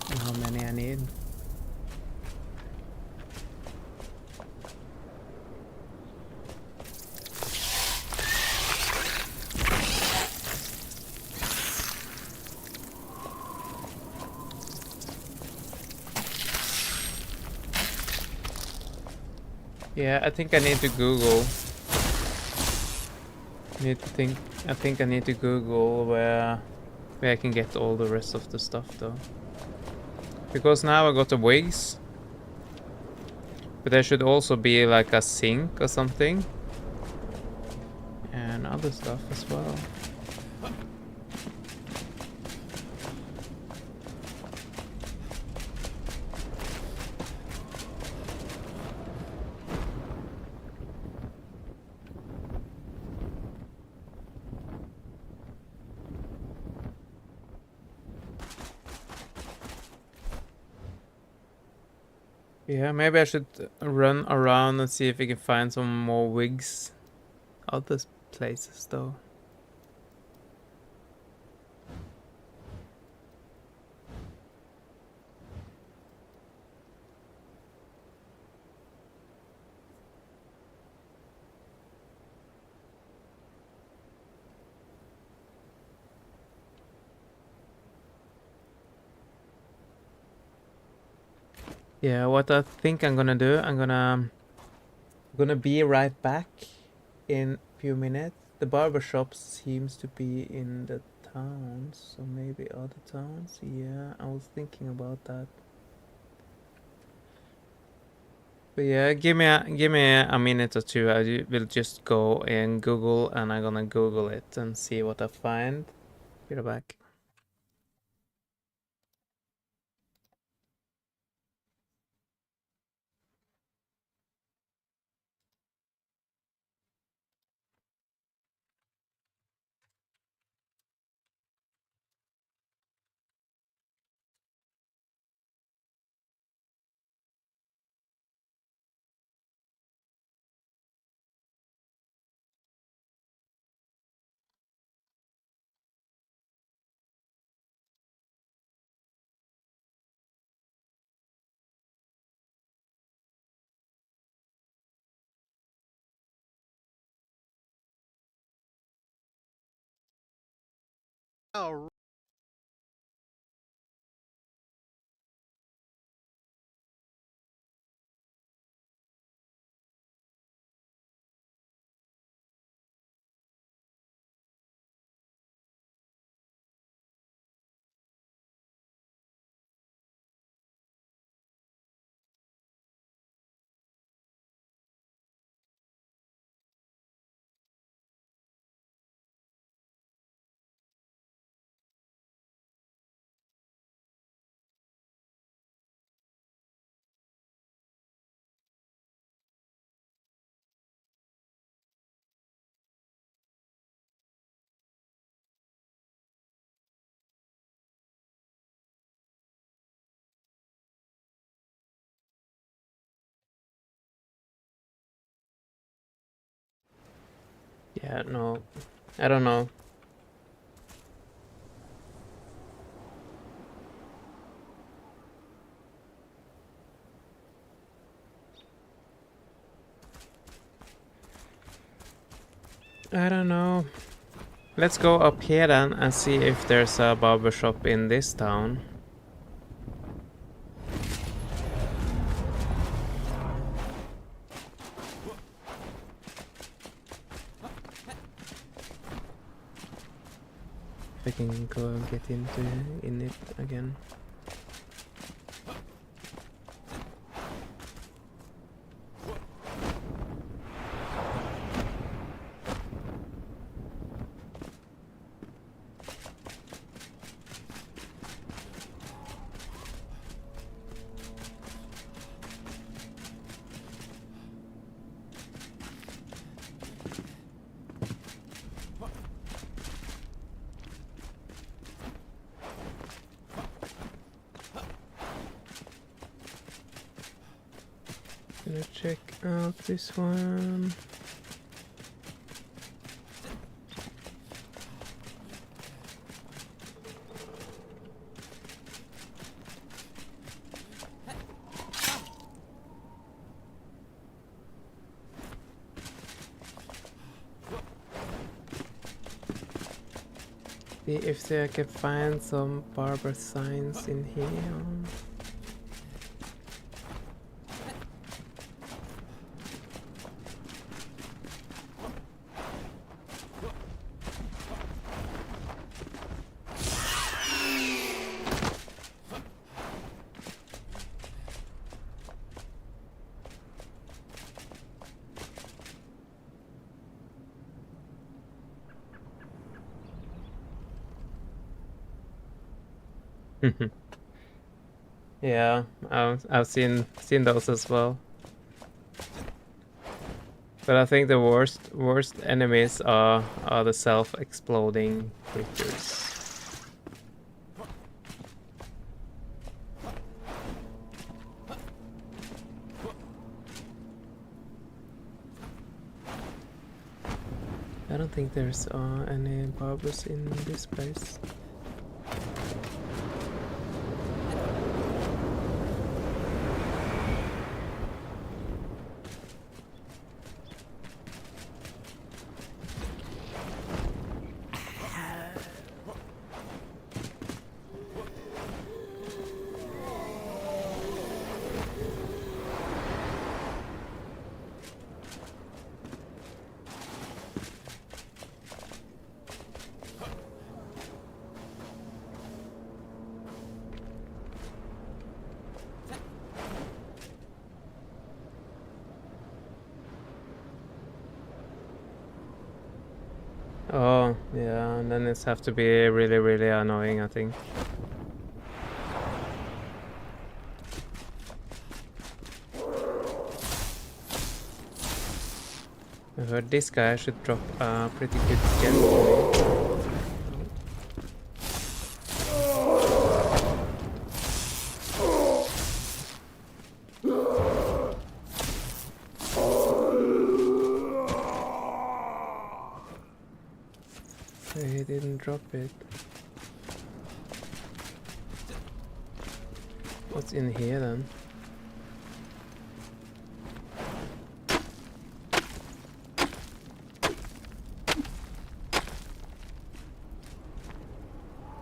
And how many I need. Yeah, I think I need to Google. I think I need to Google where I can get all the rest of the stuff though. Because now I got the wigs. But there should also be like a sink or something. other stuff as well. Yeah, maybe I should run around and see if we can find some more wigs other places though. Yeah, what I think I'm gonna do, I'm gonna be right back in a few minutes. The barber shop seems to be in the towns, so maybe other towns. Yeah, I was thinking about that. But yeah, give me a minute or two. Will just go and Google, and I'm gonna Google it and see what I find. Be right back. Oh, Yeah, no, I don't know. I don't know. Let's go up here then and see if there's a barber shop in this town. If I can go and get in it again. Gonna check out this one. See if I can find some barber signs in here. Yeah, I've seen those as well. But I think the worst enemies are the self-exploding creatures. I don't think there's any barbers in this place. Oh, yeah, and then it's have to be really, really annoying, I think. I heard this guy should drop a pretty good gem for me. He didn't drop it. What's in here then?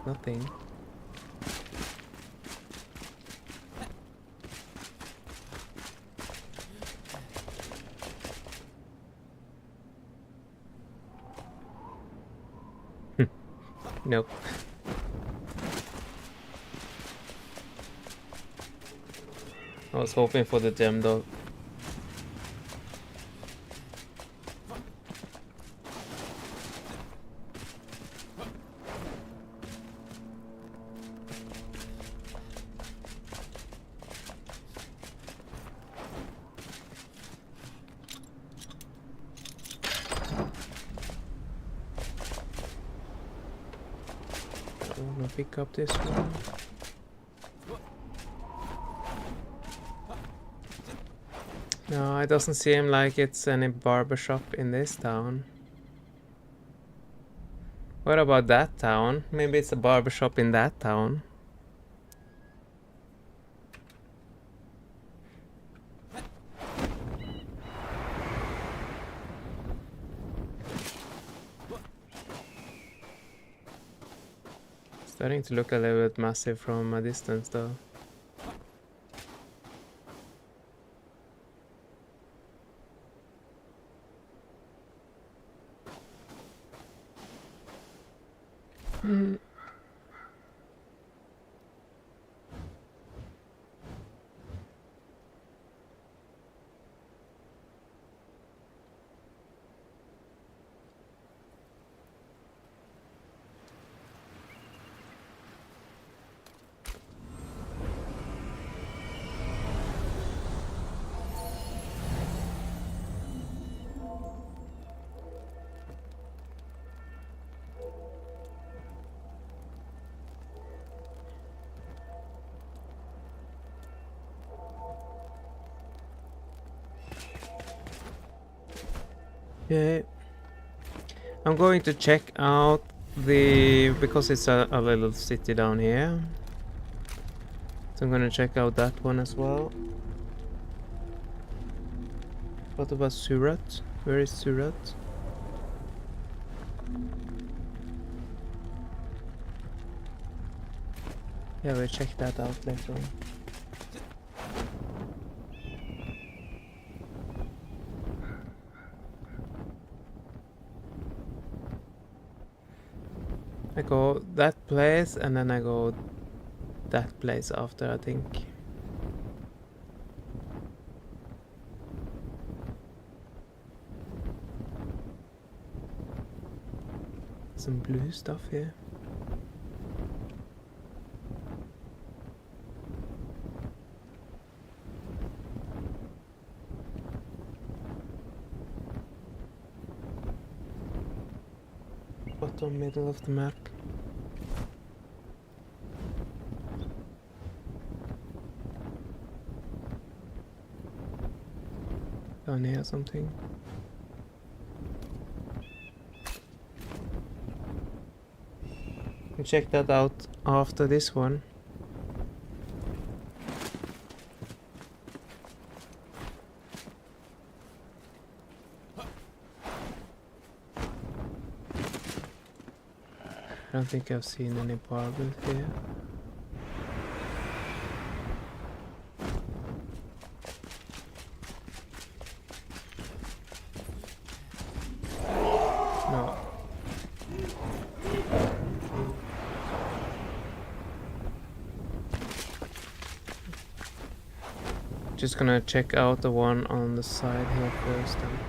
Nothing. Nope. I was hoping for the gem though. I'm gonna pick up this one. No, it doesn't seem like it's any barbershop in this town. What about that town? Maybe it's a barbershop in that town. Starting to look a little bit massive from a distance though. Yeah. I'm going to check out because it's a little city down here. So I'm gonna check out that one as well. What about Surat? Where is Surat? Yeah, we'll check that out later on. I go that place and then I go that place after, I think. Some blue stuff here. bottom middle of the map. Down here something. We'll check that out after this one. I don't think I've seen any barbers here. No. Just gonna check out the one on the side here first then.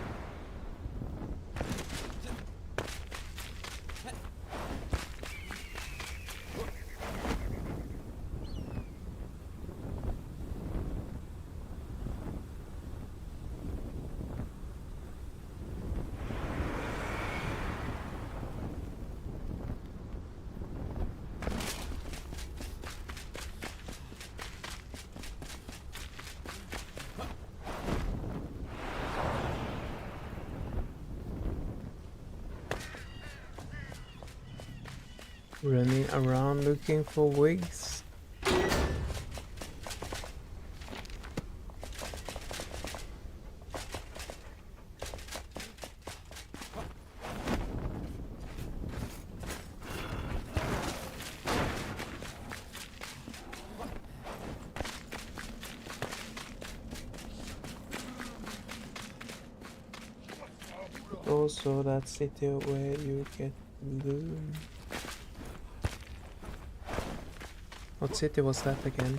Running around looking for wigs. Also that city where you get loom. What city was that again?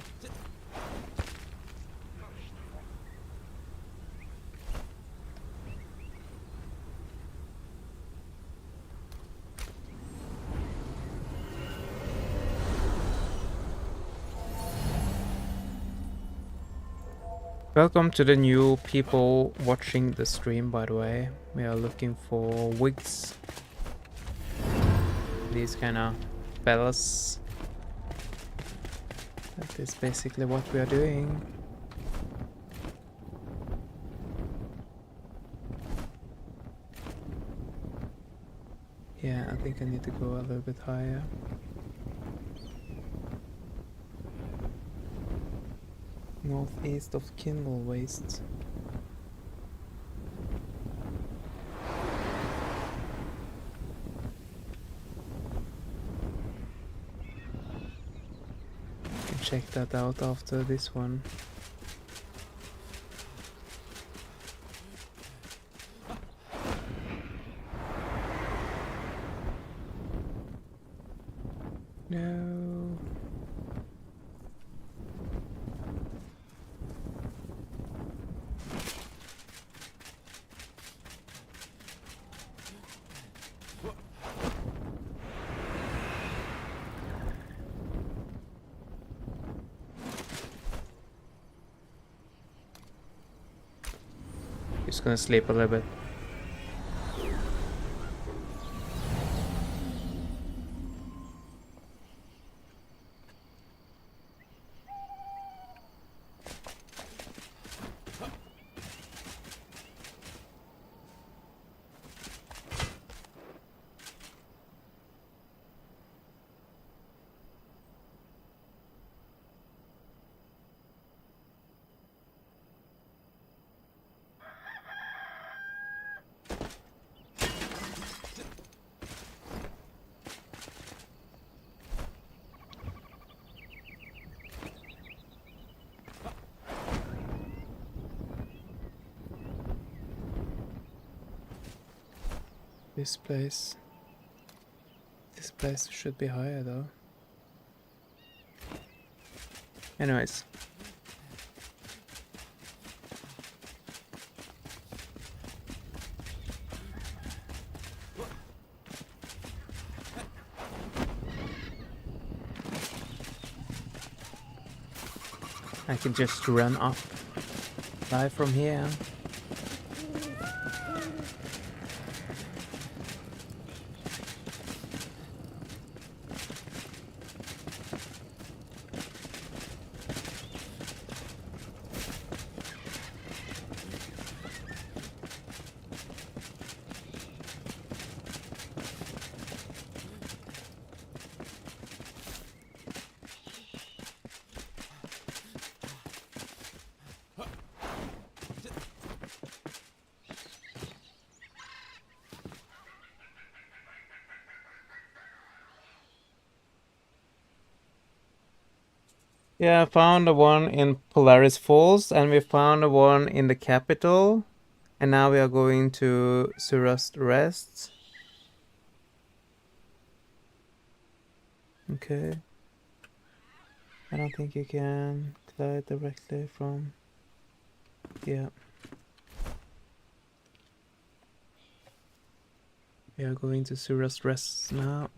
Welcome to the new people watching the stream, by the way. We are looking for wigs. These kind of fellas. That is basically what we are doing. Yeah, I think I need to go a little bit higher. Northeast of Kindle Waste. Check that out after this one. No. Just gonna sleep a little bit. This place should be higher though. Anyways. I can just run up, fly from here. Yeah, I found the one in Polaris Falls, and we found the one in the capital. And now we are going to Surust Rest. Okay. I don't think you can fly directly from... Yeah. We are going to Surust Rest now.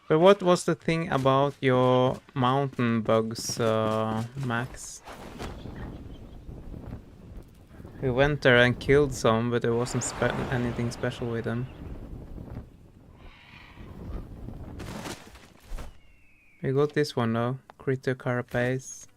But what was the thing about your mountain bugs, Max? We went there and killed some, but there wasn't anything special with them. We got this one though, Critter Carapace.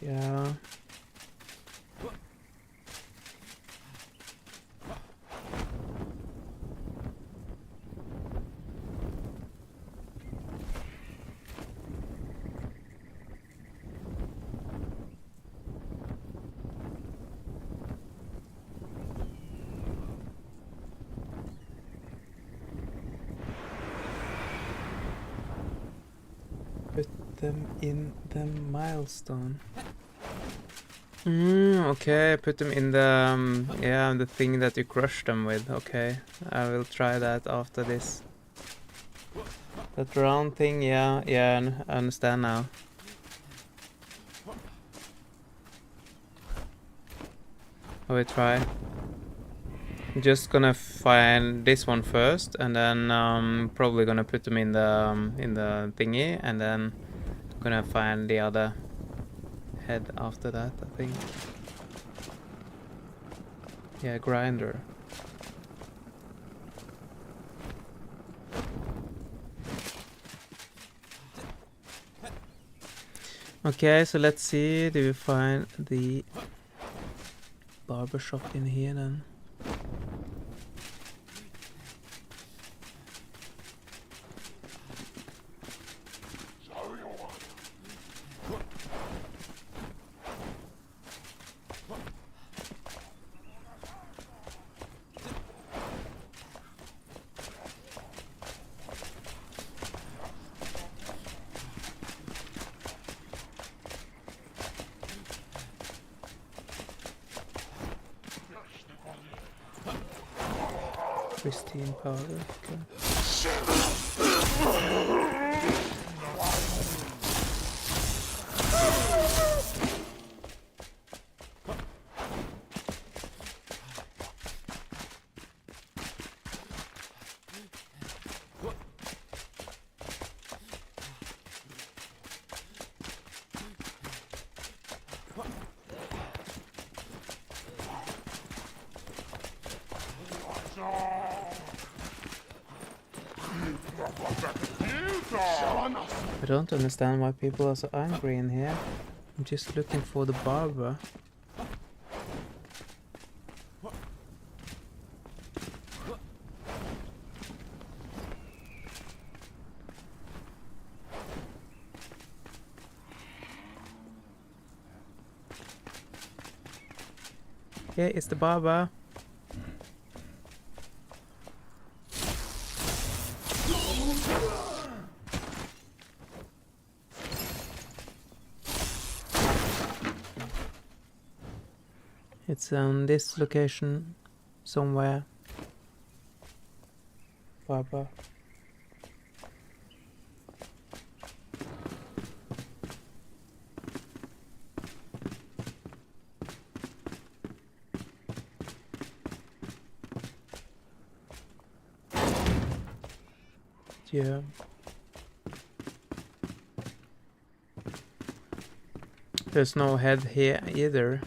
Yeah. Put them in the milestone. Okay, put them in the, yeah, the thing that you crush them with. Okay, I will try that after this. That round thing, yeah, I understand now. I will try. Just gonna find this one first, and then probably gonna put them in the thingy, and then gonna find the other head after that, I think. Yeah, grinder. Okay, so let's see. Do we find the barber shop in here then? Pristine powder. Okay. I don't understand why people are so angry in here. I'm just looking for the barber. Yeah, it's the barber. It's on this location somewhere. Barber. Yeah. There's no head here either.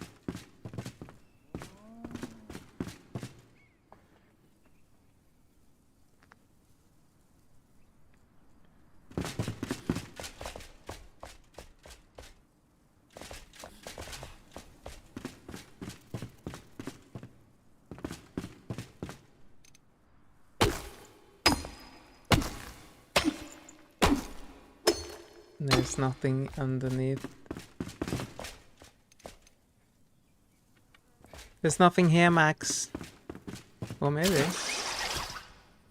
There's nothing underneath. There's nothing here, Max. Or maybe.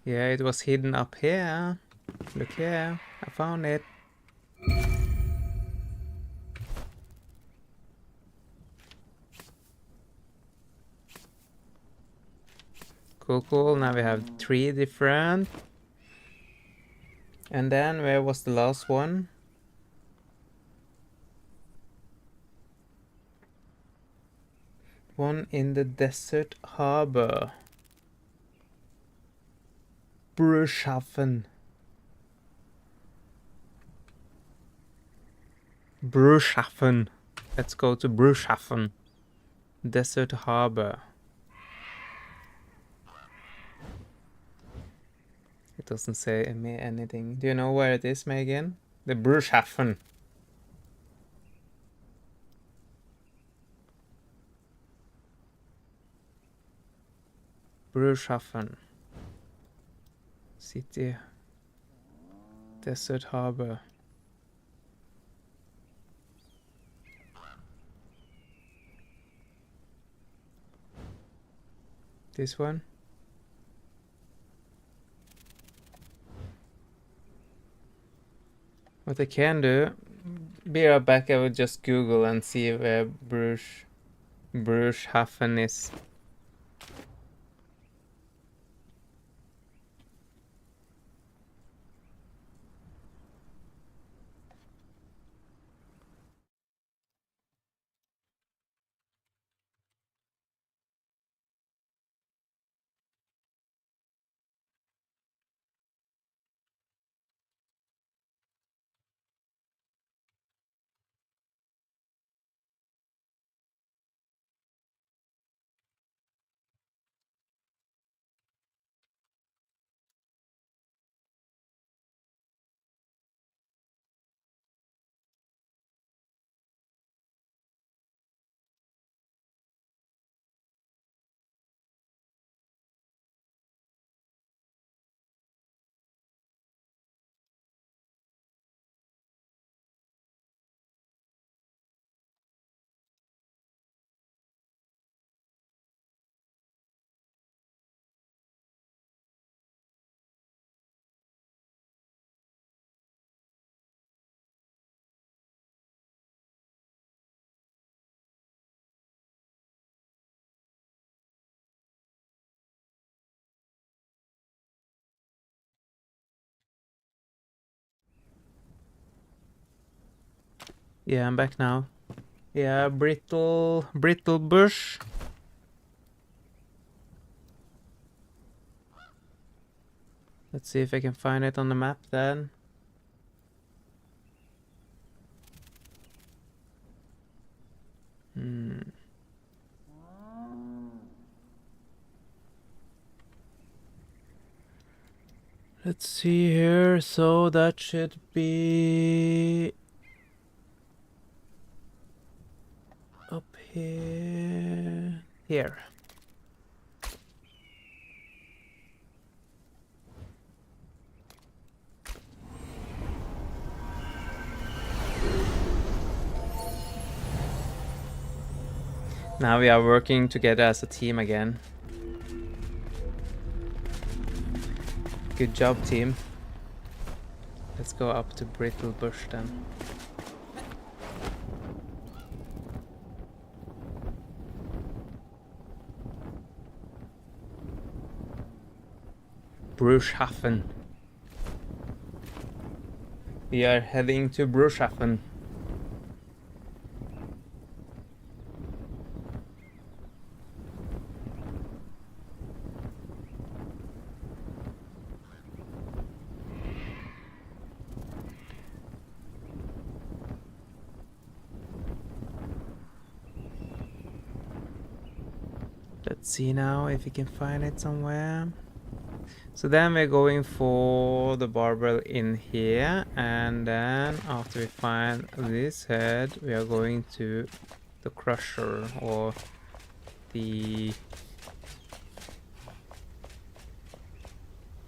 Yeah, it was hidden up here. Look here. I found it. Cool, cool. Now we have 3 different. And then where was the last one? One in the desert harbor. Bruchhafen. Bruchhafen. Let's go to Bruchhafen. Desert harbor. It doesn't say me anything. Do you know where it is, Megan? The Bruchhafen. Bruchhafen. City. Desert harbor. This one? What I can do, be right back, I will just Google and see where Bruchhafen is. Yeah, I'm back now. Yeah, brittle bush. Let's see if I can find it on the map then. Let's see here. So that should be up here. Here. Now we are working together as a team again. Good job, team. Let's go up to Brittle Bush then. Bruchhafen. We are heading to Bruchhafen. Let's see now if we can find it somewhere. So then we're going for the barber in here, and then after we find this head, we are going to the crusher, or the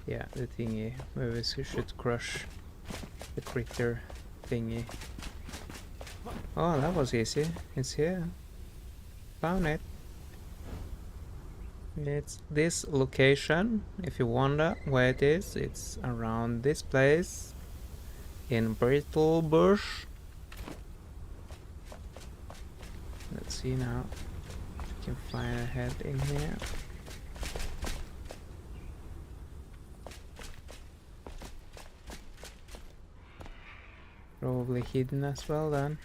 thingy where we should crush the critter. thingy. Oh, that was easy. It's here. Found it. It's this location. If you wonder where it is, it's around this place in Brittle Bush. Let's see now if we can find a head in here. Probably hidden as well then.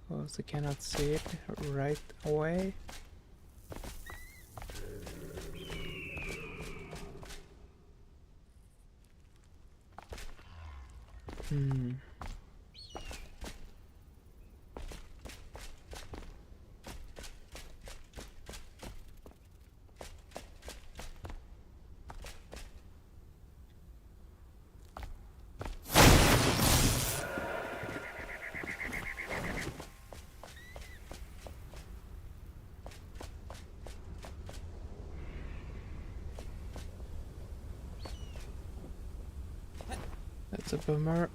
Because I cannot see it right away. That's a bummer.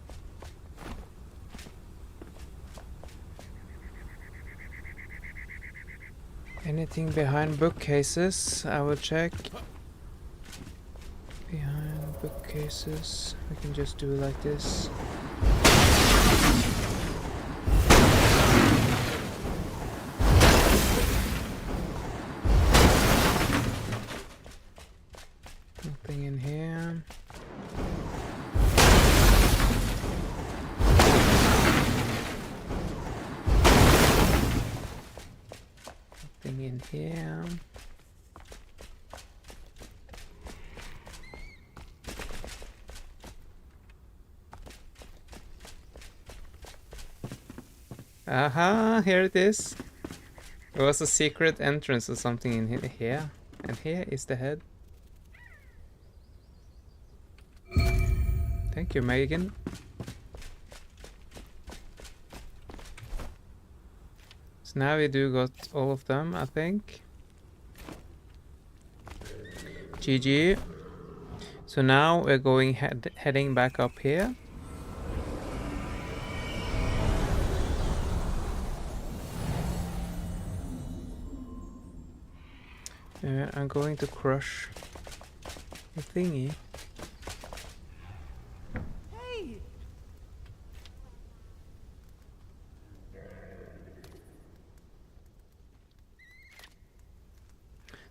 Anything behind bookcases? I will check. Behind bookcases. We can just do it like this. Nothing in here. Nothing in here. Aha, here it is. There was a secret entrance or something in here. And here is the head. Thank you, Megan. So now we do got all of them, I think. GG. So now we're going heading back up here. I'm going to crush the thingy. Hey!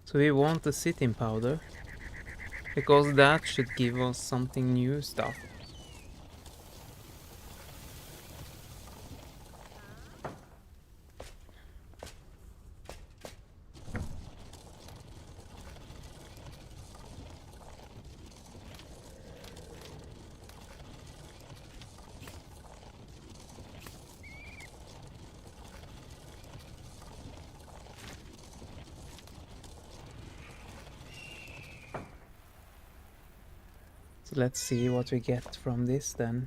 So we want the sitting powder, because that should give us something new stuff. So let's see what we get from this then.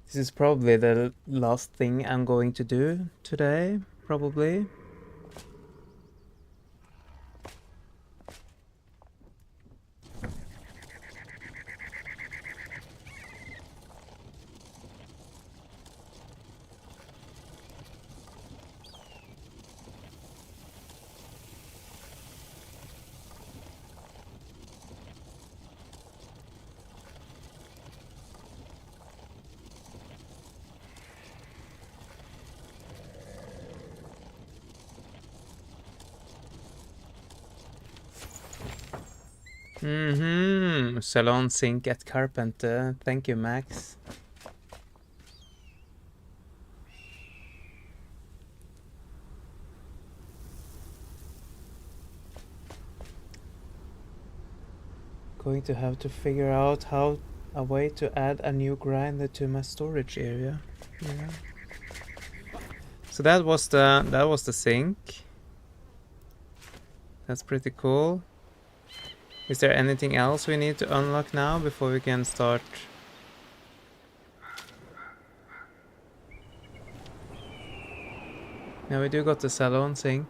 This is probably the last thing I'm going to do today, probably. Salon sink at Carpenter. Thank you, Max. Going to have to figure out how a way to add a new grinder to my storage area. Yeah. So that was the sink. That's pretty cool. Is there anything else we need to unlock now before we can start? Now we do got the salon sink.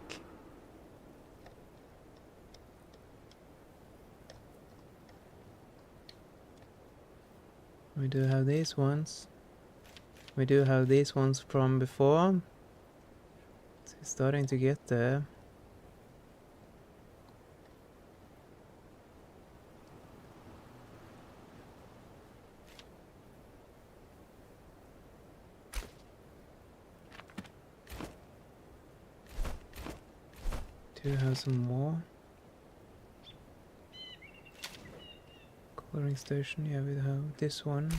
We do have these ones. We do have these ones from before. It's starting to get there. Do have some more. Coloring station, yeah, we have this one.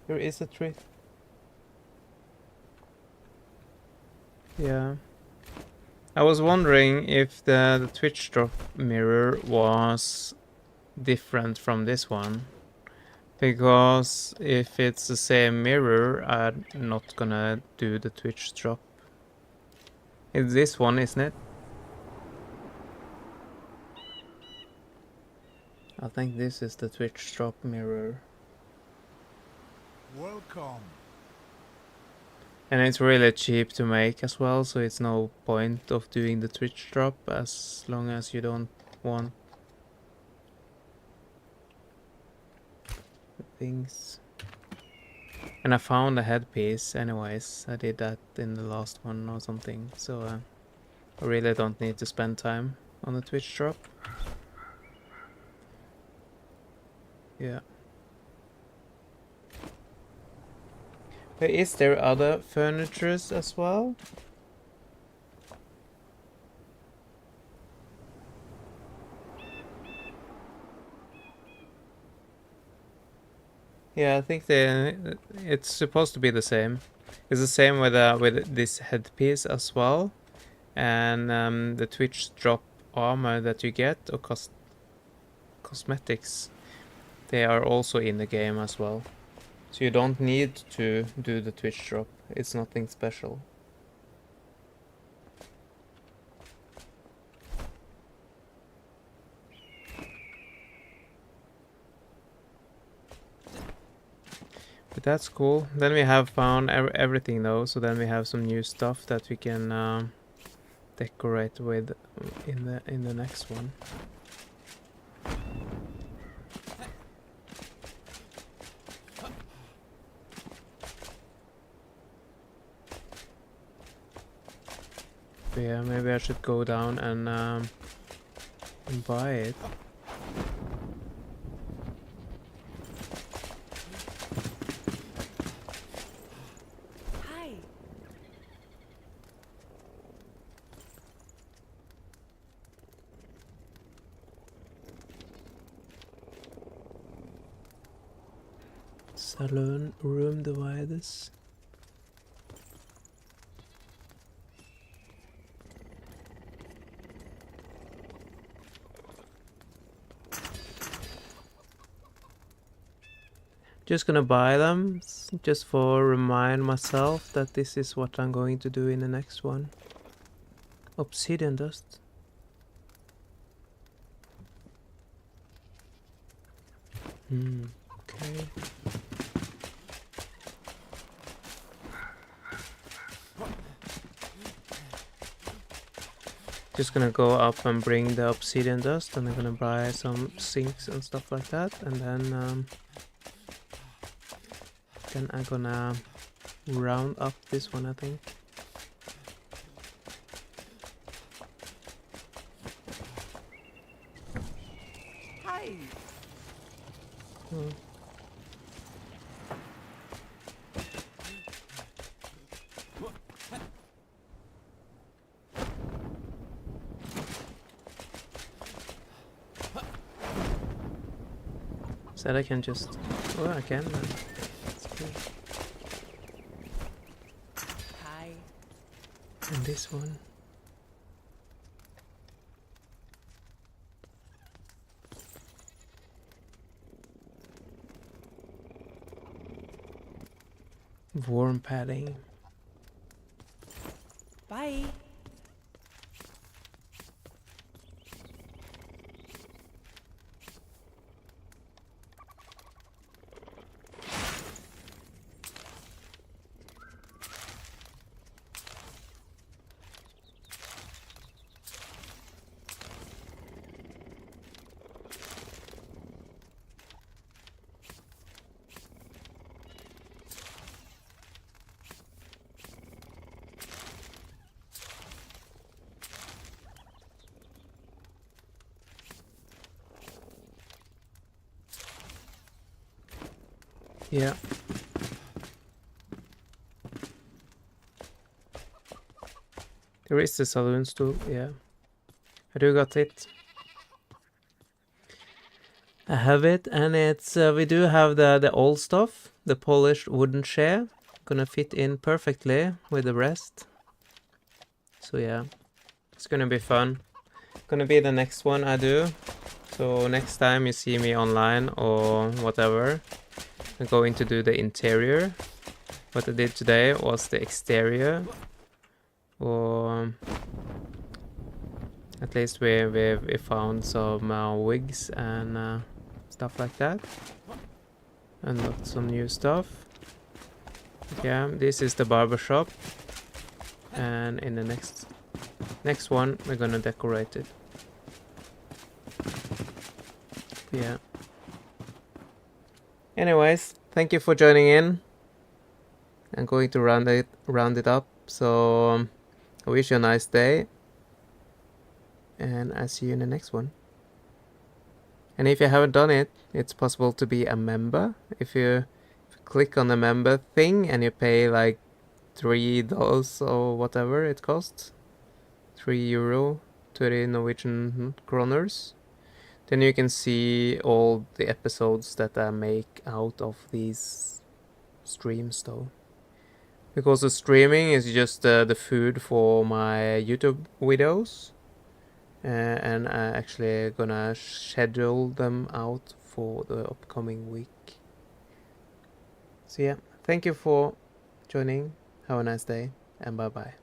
There is a trick. Yeah. I was wondering if the Twitch drop mirror was different from this one. Because if it's the same mirror, I'm not gonna do the Twitch drop. It's this one, isn't it? I think this is the Twitch drop mirror. Welcome. And it's really cheap to make as well, so it's no point of doing the Twitch drop as long as you don't want things. And I found a headpiece anyways. I did that in the last one or something, so I really don't need to spend time on the Twitch drop. Yeah. But is there other furnitures as well? Yeah, I think it's supposed to be the same. It's the same with this headpiece as well, and the Twitch drop armor that you get or cosmetics. They are also in the game as well. So you don't need to do the Twitch drop. It's nothing special. But that's cool. Then we have found everything though, so then we have some new stuff that we can decorate with in the next one. But yeah, maybe I should go down and buy it. Hi. Saloon room dividers. Just gonna buy them just for remind myself that this is what I'm going to do in the next one. Obsidian dust. Okay. Just gonna go up and bring the obsidian dust, and I'm gonna buy some sinks and stuff like that, and then I'm gonna round up this one, I think. Hi. Oh. Said I can just... Oh, I can then. That's cool. Hi. And this one. Warm padding. Bye. Yeah. There is the saloon stool, yeah. I do got it. I have it, and it's we do have the old stuff, the polished wooden chair, gonna fit in perfectly with the rest. So yeah, it's gonna be fun. Gonna be the next one I do. So next time you see me online or whatever, I'm going to do the interior. What I did today was the exterior, or at least we found some wigs and stuff like that. Unlocked some new stuff. Yeah, this is the barber shop, and in the next one we're gonna decorate it. Yeah. Anyways, thank you for joining in. I'm going to round it up. So I wish you a nice day, and I'll see you in the next one. And if you haven't done it, it's possible to be a member. If you click on the member thing and you pay like $3 or whatever it costs, €3, 30 Norwegian kroners, then you can see all the episodes that I make out of these streams though. Because the streaming is just the food for my YouTube videos. And I actually gonna schedule them out for the upcoming week. So yeah, thank you for joining. Have a nice day, and bye bye.